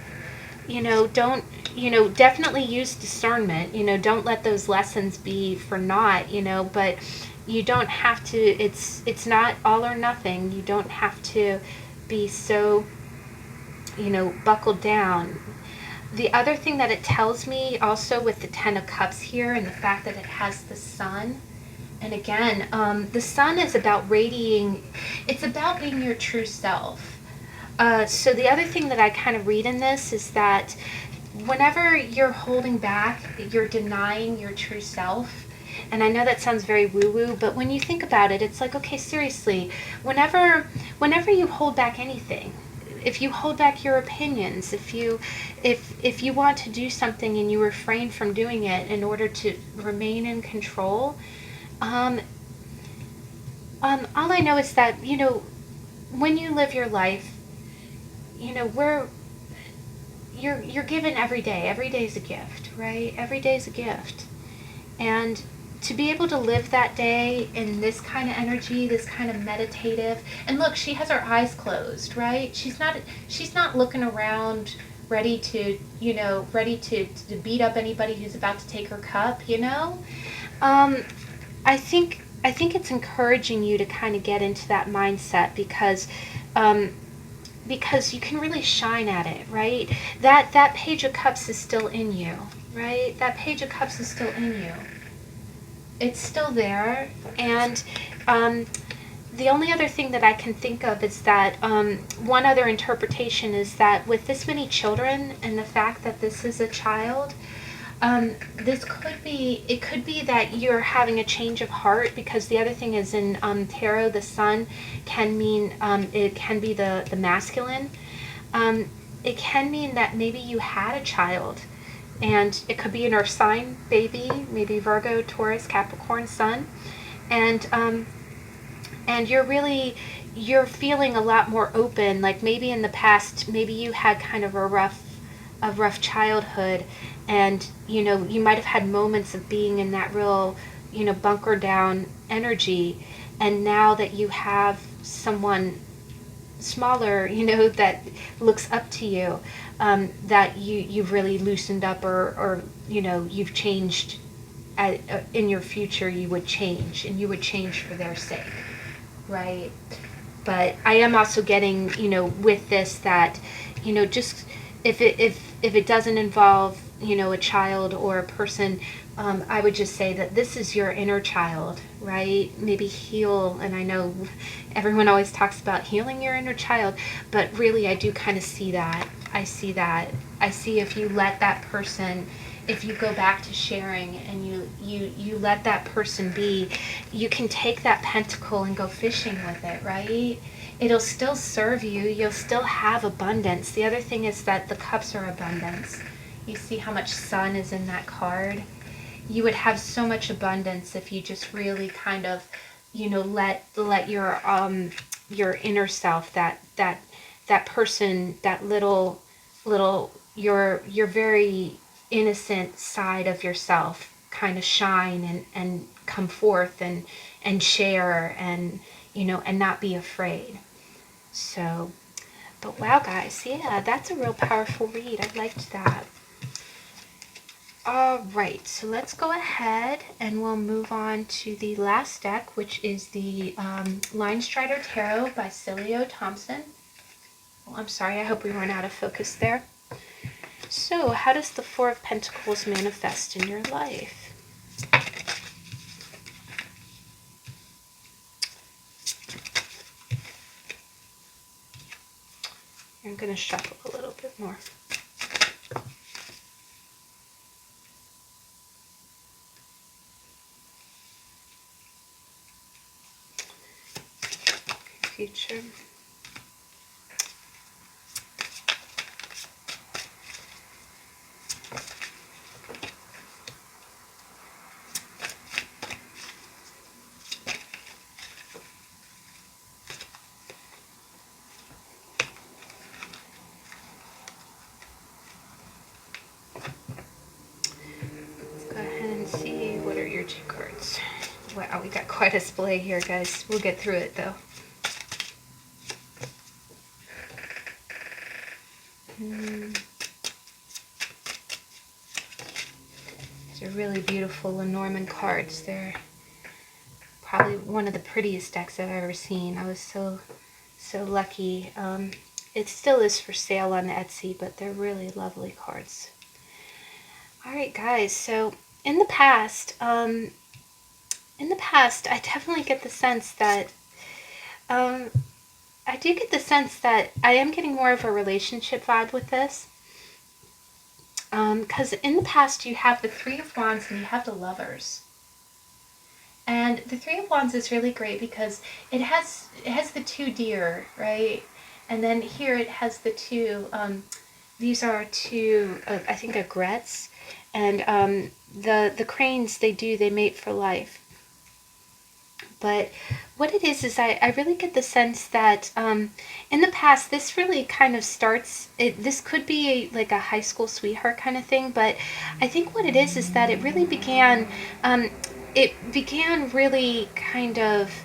You know, don't, you know, definitely use discernment. You know, don't let those lessons be for naught, you know, but you don't have to, it's not all or nothing. You don't have to be so, you know, buckled down. The other thing that it tells me also with the Ten of Cups here, and the fact that it has the Sun, and again, the Sun is about radiating, it's about being your true self. So the other thing that I kind of read in this is that whenever you're holding back, you're denying your true self. And I know that sounds very woo-woo, but when you think about it, it's like, okay, seriously, whenever you hold back anything, if you hold back your opinions, if you want to do something and you refrain from doing it in order to remain in control, all I know is that, you know, when you live your life, you know, you're given every day. Every day is a gift, right? Every day is a gift. And to be able to live that day in this kind of energy, this kind of meditative, and look, she has her eyes closed, right? She's not looking around ready to, you know, ready to beat up anybody who's about to take her cup, you know? I think it's encouraging you to kind of get into that mindset because you can really shine at it, right? That Page of Cups is still in you, right? That Page of Cups is still in you. It's still there, and the only other thing that I can think of is that one other interpretation is that with this many children and the fact that this is a child, this could be that you're having a change of heart, because the other thing is in tarot, the Sun can mean, it can be the masculine. It can mean that maybe you had a child, and it could be an earth sign baby, maybe Virgo, Taurus, Capricorn, Sun, and you're feeling a lot more open. Like maybe in the past, maybe you had kind of a rough childhood, and you know, you might have had moments of being in that real, you know, bunker down energy, and now that you have someone smaller, you know, that looks up to you, that you've really loosened up, or you know, you've changed. In your future, you would change, and you would change for their sake, right? But I am also getting, you know, with this that, you know, just if it doesn't involve, you know, a child or a person, I would just say that this is your inner child, right? Maybe heal, and I know everyone always talks about healing your inner child, but really I do kind of see that. I see that. I see if you let that person, if you go back to sharing and you let that person be, you can take that pentacle and go fishing with it, right? It'll still serve you. You'll still have abundance. The other thing is that the cups are abundance. You see how much sun is in that card? You would have so much abundance if you just really kind of, you know, let your inner self, that person, that little your very innocent side of yourself kind of shine and come forth and share, and you know, and not be afraid. So, but wow, guys, yeah, that's a real powerful read. I liked that. All right, so let's go ahead and we'll move on to the last deck, which is the Linestrider Tarot by Siolo Thompson. Oh, I'm sorry, I hope we weren't out of focus there. So, how does the Four of Pentacles manifest in your life? I'm going to shuffle a little bit more. Future. Let's go ahead and see, what are your two cards? Wow, we got quite a display here, guys. We'll get through it, though. These are really beautiful Lenormand cards. They're probably one of the prettiest decks I've ever seen. I was so lucky. It still is for sale on Etsy, but they're really lovely cards. Alright, guys, so in the past, I definitely get the sense that I am getting more of a relationship vibe with this. Because in the past you have the Three of Wands and you have the Lovers. And the Three of Wands is really great because it has the two deer, right? And then here it has the two, these are two, I think, aigrettes. And the cranes, they mate for life. But what it is I really get the sense that in the past, this really kind of starts, this could be like a high school sweetheart kind of thing, but I think what it is that it really began, really kind of,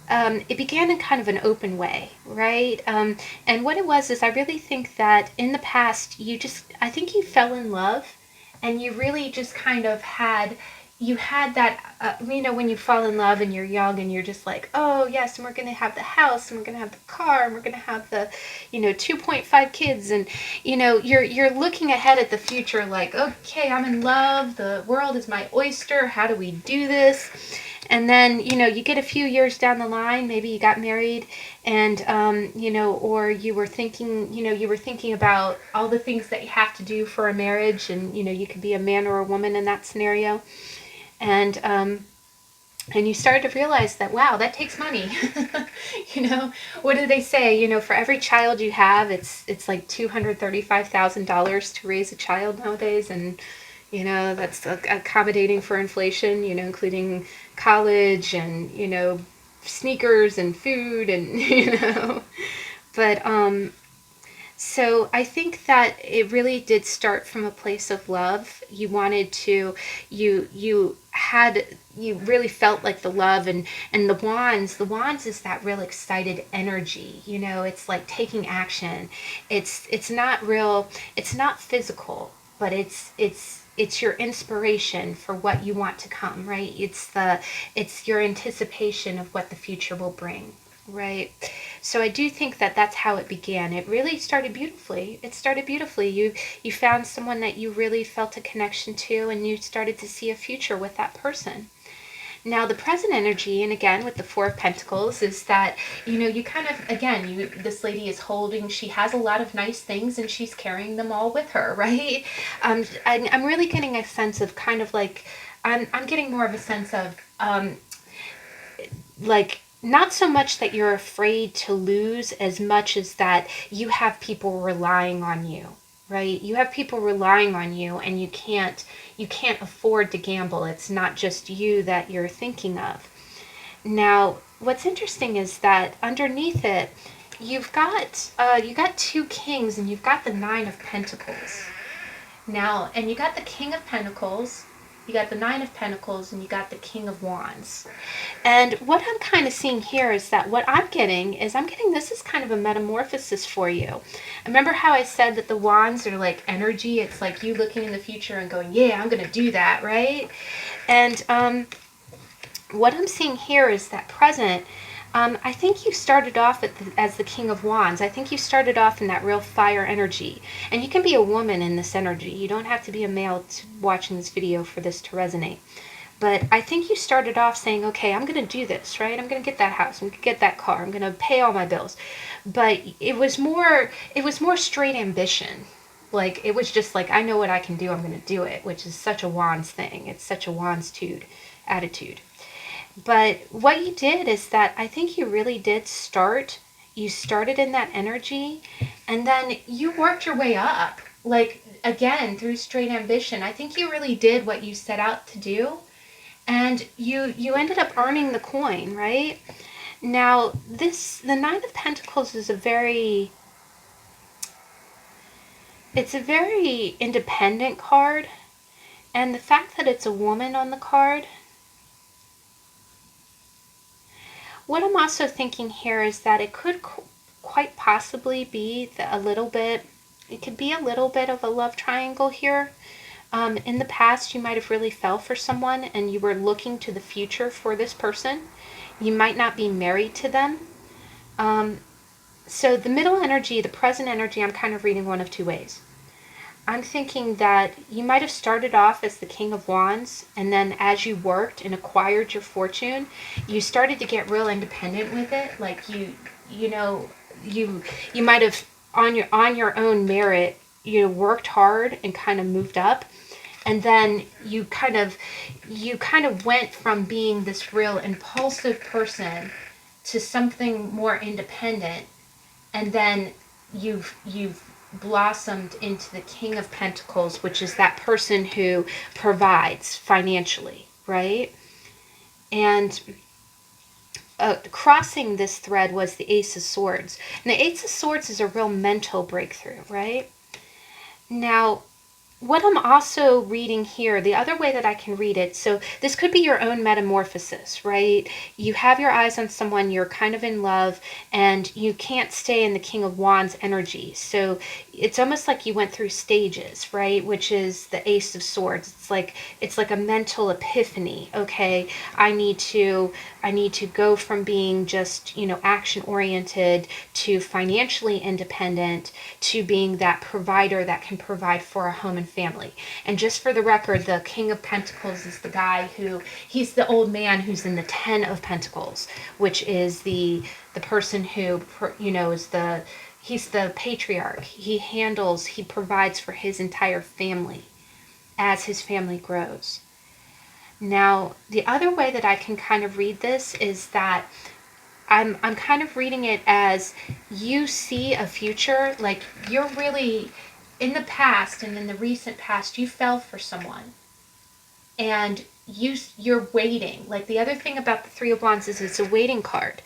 it began in kind of an open way, right? And what it was is I really think that in the past, I think you fell in love and you really just kind of you had that, you know, when you fall in love and you're young and you're just like, oh yes, and we're going to have the house and we're going to have the car and we're going to have the, you know, 2.5 kids, and, you know, you're looking ahead at the future like, okay, I'm in love, the world is my oyster, how do we do this? And then, you know, you get a few years down the line, maybe you got married and, you know, or you were thinking about all the things that you have to do for a marriage, and, you know, you could be a man or a woman in that scenario. And you started to realize that, wow, that takes money. You know, what do they say? You know, for every child you have, it's like $235,000 to raise a child nowadays. And, you know, that's accommodating for inflation, you know, including college and, you know, sneakers and food and, you know. But so I think that it really did start from a place of love. You wanted to, you really felt like the love, and the wands is that real excited energy. You know, it's like taking action. It's not real, it's not physical, but it's your inspiration for what you want to come, right? It's your anticipation of what the future will bring. Right. So I do think that that's how it began. It really started beautifully. It started beautifully. You found someone that you really felt a connection to, and you started to see a future with that person. Now, the present energy, and again with the Four of Pentacles, is that, you know, you kind of, again, this lady is holding, she has a lot of nice things and she's carrying them all with her, right? I'm really getting a sense of kind of like, I'm getting more of a sense of, like, not so much that you're afraid to lose as much as that you have people relying on you, right? You have people relying on you, and you can't afford to gamble. It's not just you that you're thinking of. Now, what's interesting is that underneath it, you've got you got two kings and you've got the Nine of Pentacles. Now, and you got the King of Pentacles, You got the Nine of Pentacles, and you got the King of Wands. And what I'm kind of seeing here is that what I'm getting is this is kind of a metamorphosis for you. Remember how I said that the wands are like energy? It's like you looking in the future and going, yeah, I'm going to do that, right? And what I'm seeing here is that present, I think you started off as the King of Wands. I think you started off in that real fire energy. And you can be a woman in this energy. You don't have to be a male watching this video for this to resonate. But I think you started off saying, okay, I'm going to do this, right? I'm going to get that house. I'm going to get that car. I'm going to pay all my bills. But it was more straight ambition. Like, it was just like, I know what I can do. I'm going to do it, which is such a Wands thing. It's such a Wands-tude attitude. But what you did is that I think you really did you started in that energy, and then you worked your way up. Like, again, through straight ambition. I think you really did what you set out to do, and you ended up earning the coin, right? Now, the Nine of Pentacles is it's a very independent card, and the fact that it's a woman on the card, what I'm also thinking here is that it could quite possibly be it could be a little bit of a love triangle here. In the past, you might have really fell for someone and you were looking to the future for this person. You might not be married to them. So the middle energy, the present energy, I'm kind of reading one of two ways. I'm thinking that you might have started off as the King of Wands, and then as you worked and acquired your fortune, you started to get real independent with it. Like you might have on your own merit, worked hard and kind of moved up, and then you kind of went from being this real impulsive person to something more independent, and then you've blossomed into the King of Pentacles, which is that person who provides financially, right? And crossing this thread was the Ace of Swords. And the Ace of Swords is a real mental breakthrough, right? Now, what I'm also reading here, the other way that I can read it, so this could be your own metamorphosis, right? You have your eyes on someone, you're kind of in love, and you can't stay in the King of Wands energy. So it's almost like you went through stages, right? Which is the Ace of Swords. It's like a mental epiphany. Okay, I need to go from being just, action oriented to financially independent to being that provider that can provide for a home and family. And just for the record, the King of Pentacles is the guy he's the old man who's in the Ten of Pentacles, which is the person who, he's the patriarch. He provides for his entire family as his family grows. Now, the other way that I can kind of read this is that I'm kind of reading it as you see a future, like you're really, in the past and in the recent past, you fell for someone. And you're waiting. Like, the other thing about the Three of Wands is it's a waiting card.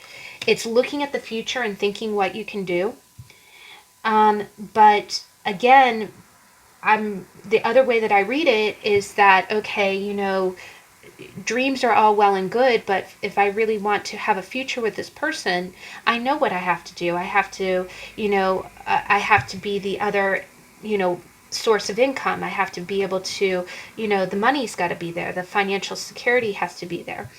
It's looking at the future and thinking what you can do. But again, the other way that I read it is that, okay, dreams are all well and good, but if I really want to have a future with this person, I know what I have to do. I have to, I have to be the other, source of income. I have to be able to, the money's got to be there. The financial security has to be there.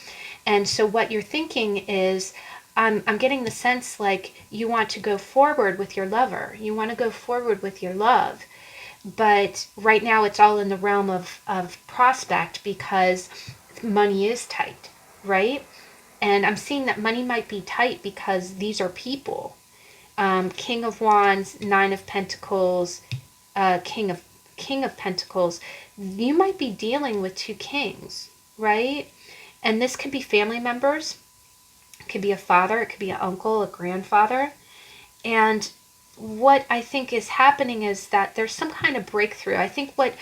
And so what you're thinking is, I'm getting the sense like you want to go forward with your lover. You want to go forward with your love. But right now it's all in the realm of prospect because money is tight, right? And I'm seeing that money might be tight because these are people. King of Wands, Nine of Pentacles, King of Pentacles. You might be dealing with two kings, right? And this could be family members. It could be a father. It could be an uncle, a grandfather. And what I think is happening is that there's some kind of breakthrough. I think what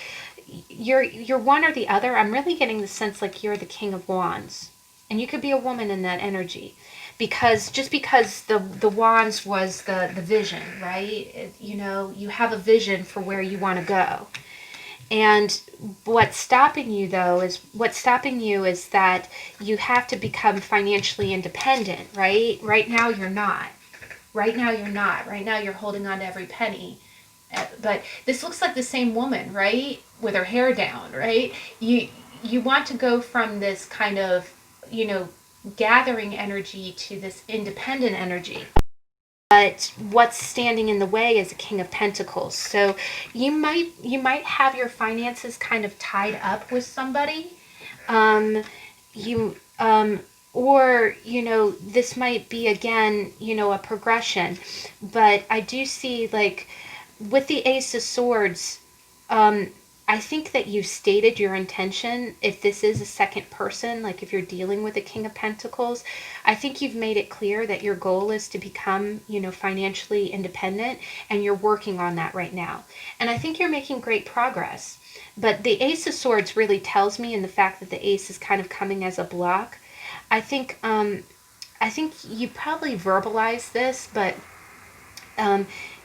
you're one or the other. I'm really getting the sense like you're the King of Wands, and you could be a woman in that energy, because the wands was the vision, right? You have a vision for where you want to go, And what's stopping you is that you have to become financially independent, right? Right now you're not. Right now you're not. Right now you're holding on to every penny. But this looks like the same woman, right? With her hair down, right? You want to go from this kind of, gathering energy to this independent energy. But what's standing in the way is a King of Pentacles. So you might have your finances kind of tied up with somebody. You or this might be again a progression. But I do see, like, with the Ace of Swords, I think that you've stated your intention. If this is a second person, like if you're dealing with a King of Pentacles, I think you've made it clear that your goal is to become, financially independent, and you're working on that right now. And I think you're making great progress. But the Ace of Swords really tells me, in the fact that the Ace is kind of coming as a block, I think you probably verbalize this, but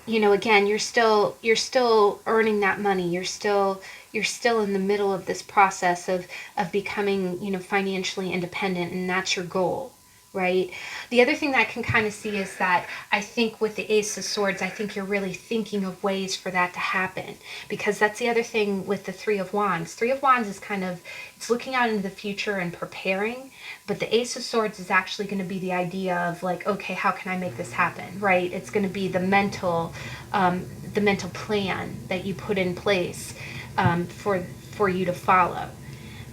again, you're still earning that money. You're still in the middle of this process of becoming, financially independent, and that's your goal, right? The other thing that I can kind of see is that I think with the Ace of Swords, I think you're really thinking of ways for that to happen, because that's the other thing with the Three of Wands. Three of Wands is kind of, it's looking out into the future and preparing, but the Ace of Swords is actually going to be the idea of, like, okay, how can I make this happen, right? It's going to be the mental plan that you put in place for you to follow.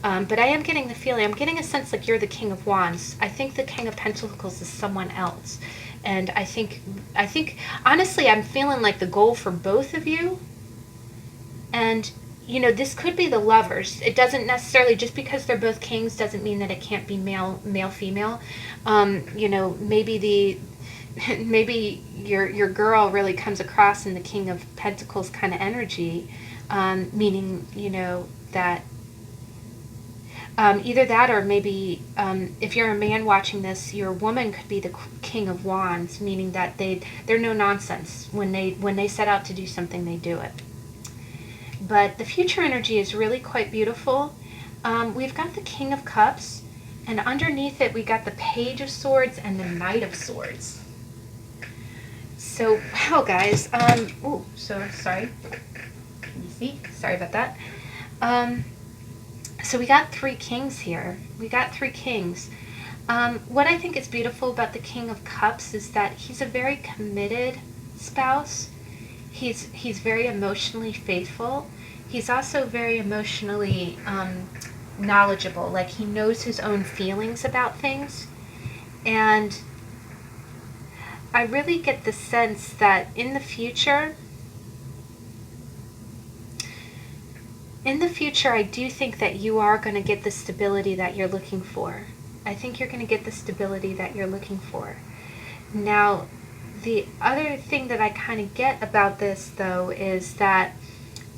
But I am getting the feeling, I'm getting a sense like you're the King of Wands. I think the King of Pentacles is someone else. And I think, honestly, I'm feeling like the goal for both of you, and, this could be the Lovers. It doesn't necessarily, just because they're both kings doesn't mean that it can't be male, female. Maybe maybe your girl really comes across in the King of Pentacles kind of energy, meaning, that either that, or maybe if you're a man watching this, your woman could be the King of Wands, meaning that they're no nonsense. When they set out to do something, they do it. But the future energy is really quite beautiful. We've got the King of Cups, and underneath it we got the Page of Swords and the Knight of Swords. So, wow, guys. So sorry. You see? Sorry about that. So we got three kings here. We got three kings. What I think is beautiful about the King of Cups is that he's a very committed spouse. He's very emotionally faithful. He's also very emotionally knowledgeable. Like, he knows his own feelings about things. And I really get the sense that in the future, I do think that you are going to get the stability that you're looking for. I think you're going to get the stability that you're looking for. Now, the other thing that I kind of get about this, though, is that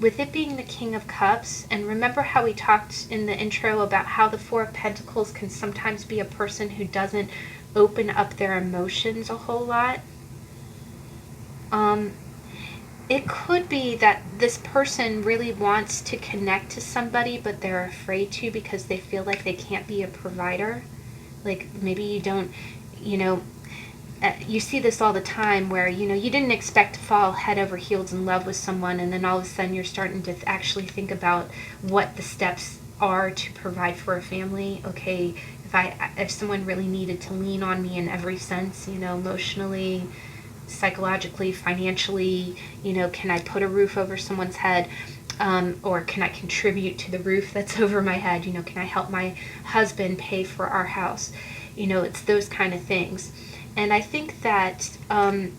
with it being the King of Cups, and remember how we talked in the intro about how the Four of Pentacles can sometimes be a person who doesn't open up their emotions a whole lot? It could be that this person really wants to connect to somebody, but they're afraid to because they feel like they can't be a provider. Like, maybe you don't, you see this all the time where, you didn't expect to fall head over heels in love with someone, and then all of a sudden you're starting to actually think about what the steps are to provide for a family. Okay, if someone really needed to lean on me in every sense, emotionally, psychologically, financially, can I put a roof over someone's head? Or can I contribute to the roof that's over my head? Can I help my husband pay for our house? It's those kind of things. And I think that, I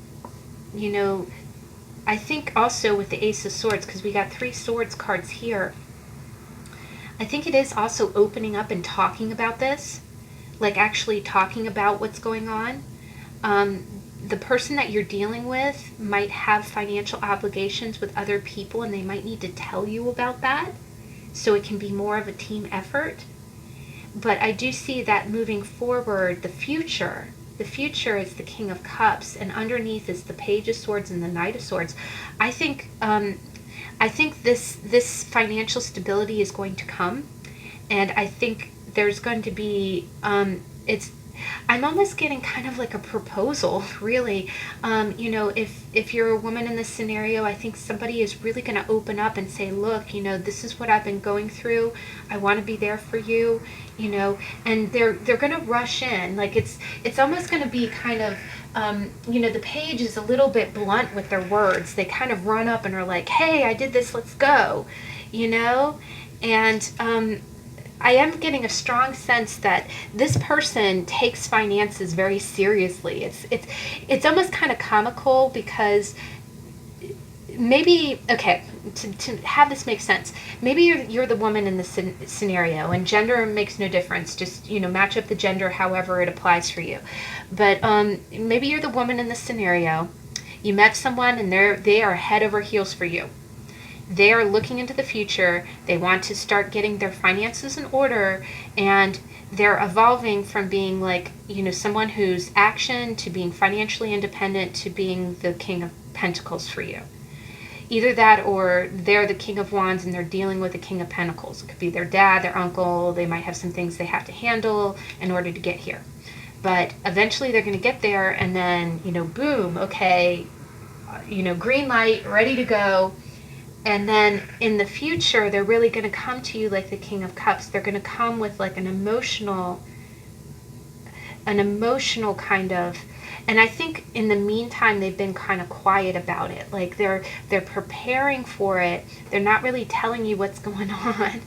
think also with the Ace of Swords, because we got three swords cards here, I think it is also opening up and talking about this, like actually talking about what's going on. The person that you're dealing with might have financial obligations with other people, and they might need to tell you about that, so it can be more of a team effort. But I do see that moving forward, the future is the King of Cups, and underneath is the Page of Swords and the Knight of Swords. I think I think this financial stability is going to come, and I think there's going to be it's I'm almost getting kind of like a proposal, really. If you're a woman in this scenario, I think somebody is really going to open up and say, look, this is what I've been going through. I want to be there for you, and they're going to rush in. Like it's almost going to be kind of, the page is a little bit blunt with their words. They kind of run up and are like, hey, I did this, let's go, and I am getting a strong sense that this person takes finances very seriously. It's almost kind of comical because maybe, okay, to have this make sense, maybe you're the woman in this scenario, and gender makes no difference. Just match up the gender however it applies for you. But maybe you're the woman in this scenario. You met someone and they are head over heels for you. They are looking into the future. They want to start getting their finances in order, and they're evolving from being like, someone who's action to being financially independent to being the King of Pentacles for you. Either that, or they're the King of Wands and they're dealing with the King of Pentacles. It could be their dad, their uncle. They might have some things they have to handle in order to get here. But eventually they're going to get there, and then, boom, okay, green light, ready to go. And then in the future, they're really going to come to you like the King of Cups. They're going to come with like an emotional kind of, and I think in the meantime, they've been kind of quiet about it. Like they're preparing for it. They're not really telling you what's going on.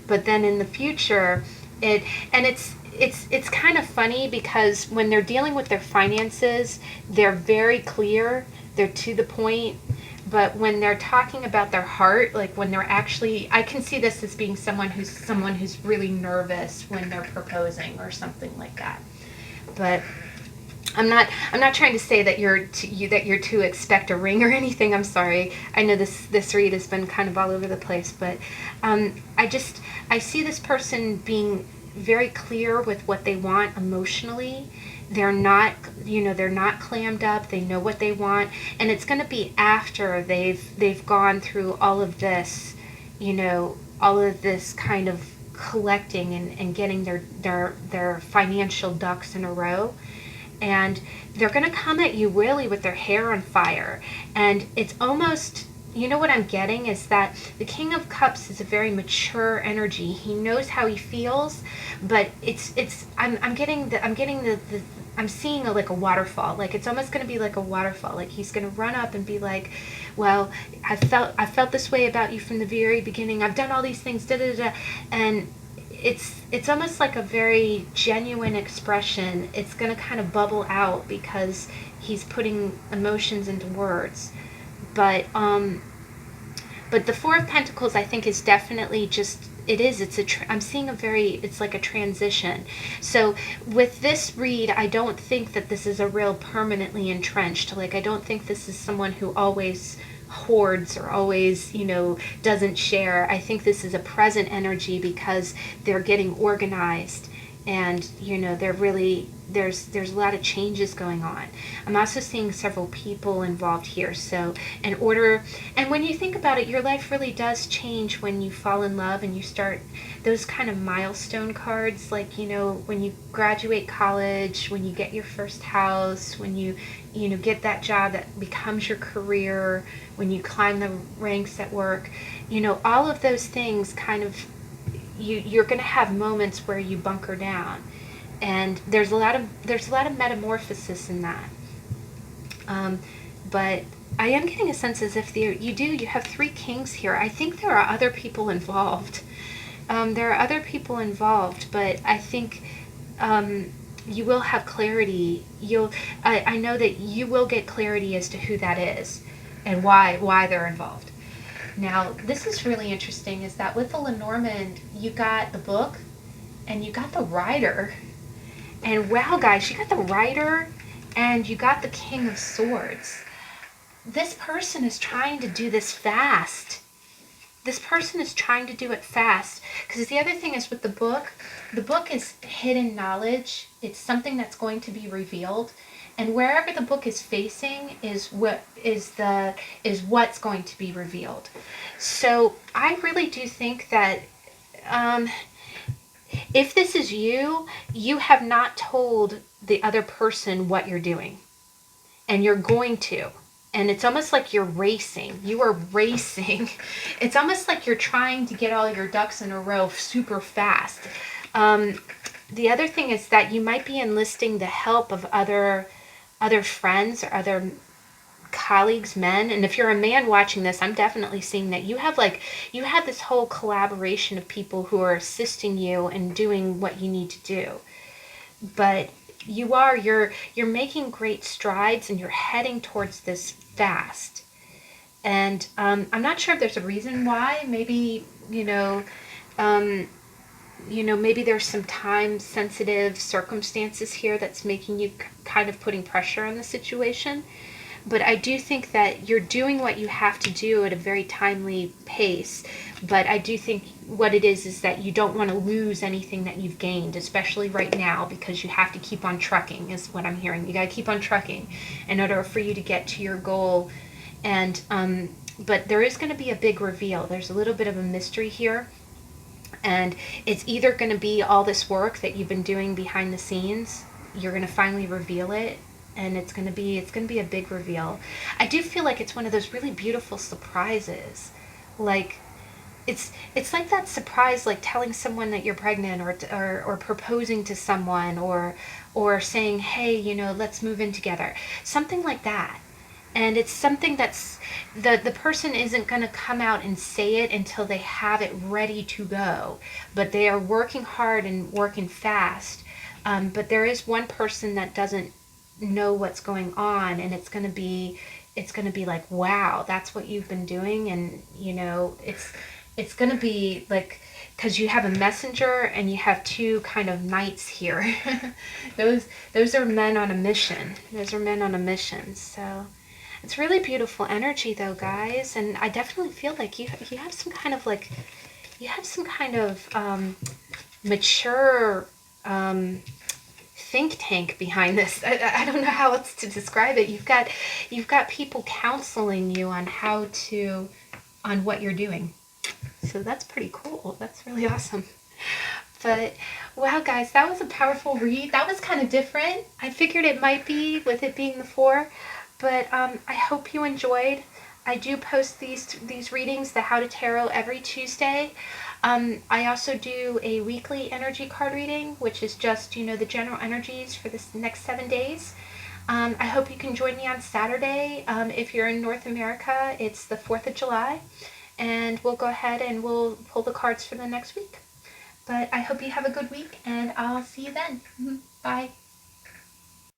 But then in the future, it's kind of funny because when they're dealing with their finances, they're very clear. They're to the point. But when they're talking about their heart, like when they're actually, I can see this as being someone who's really nervous when they're proposing or something like that. But I'm not trying to say that you're to expect a ring or anything. I'm sorry. I know this read has been kind of all over the place, but I see this person being very clear with what they want emotionally. They're not clammed up. They know what they want, and it's going to be after they've gone through all of this, all of this kind of collecting and getting their financial ducks in a row. And they're going to come at you really with their hair on fire. And it's almost, what I'm getting is that the King of Cups is a very mature energy. He knows how he feels, but I'm seeing like a waterfall. Like it's almost going to be like a waterfall. Like he's going to run up and be like, well, I felt this way about you from the very beginning. I've done all these things, da da da, and it's almost like a very genuine expression. It's going to kind of bubble out because he's putting emotions into words. But the Four of Pentacles, I think, is definitely just, I'm seeing it's like a transition. So with this read, I don't think that this is a real permanently entrenched. Like I don't think this is someone who always hoards or always, doesn't share. I think this is a present energy because they're getting organized, and they're really, there's a lot of changes going on. I'm also seeing several people involved here. So in order, and when you think about it, your life really does change when you fall in love and you start those kind of milestone cards, like when you graduate college, when you get your first house, when you get that job that becomes your career, when you climb the ranks at work, all of those things kind of, you're going to have moments where you bunker down, and there's a lot of metamorphosis in that. But I am getting a sense as if you have three kings here. I think there are other people involved. There are other people involved, but I think you will have clarity. I know that you will get clarity as to who that is and why they're involved. Now, this is really interesting, is that with the Lenormand, you got the book and you got the Rider. And wow, guys, you got the Rider and you got the King of Swords. This person is trying to do this fast. This person is trying to do it fast. Because the other thing is with the book is hidden knowledge. It's something that's going to be revealed. And wherever the book is facing is what's going to be revealed. So I really do think that if this is you, you have not told the other person what you're doing. And you're going to. And it's almost like you're racing. You are racing. It's almost like you're trying to get all your ducks in a row super fast. The other thing is that you might be enlisting the help of other friends or other colleagues, men. And if you're a man watching this, I'm definitely seeing that you have this whole collaboration of people who are assisting you and doing what you need to do. But you're making great strides and you're heading towards this fast. And I'm not sure if there's a reason why. Maybe, maybe there's some time sensitive circumstances here that's making you kind of putting pressure on the situation. But I do think that you're doing what you have to do at a very timely pace. But I do think what it is that you don't want to lose anything that you've gained, especially right now, because you have to keep on trucking, is what I'm hearing. You got to keep on trucking in order for you to get to your goal. And but there is going to be a big reveal. There's a little bit of a mystery here. And it's either going to be all this work that you've been doing behind the scenes. You're going to finally reveal it. And it's going to be a big reveal. I do feel like it's one of those really beautiful surprises. Like it's like that surprise, like telling someone that you're pregnant, or proposing to someone, or saying, hey, let's move in together. Something like that. And it's something that's the person isn't going to come out and say it until they have it ready to go. But they are working hard and working fast. But there is one person that doesn't know what's going on, and it's going to be like, wow, that's what you've been doing. And it's going to be like, because you have a messenger and you have two kind of knights here. those are men on a mission. So it's really beautiful energy though, guys. And I definitely feel like you have some kind of mature think tank behind this. I don't know how else to describe it. You've got people counseling you on what you're doing. So that's pretty cool. That's really awesome. But wow, guys, that was a powerful read. That was kind of different. I figured it might be, with it being the 4, but I hope you enjoyed. I do post these readings, the How to Tarot, every Tuesday. I also do a weekly energy card reading, which is just, the general energies for this next 7 days. I hope you can join me on Saturday. If you're in North America, it's the 4th of July. And we'll go ahead and we'll pull the cards for the next week. But I hope you have a good week, and I'll see you then. Bye.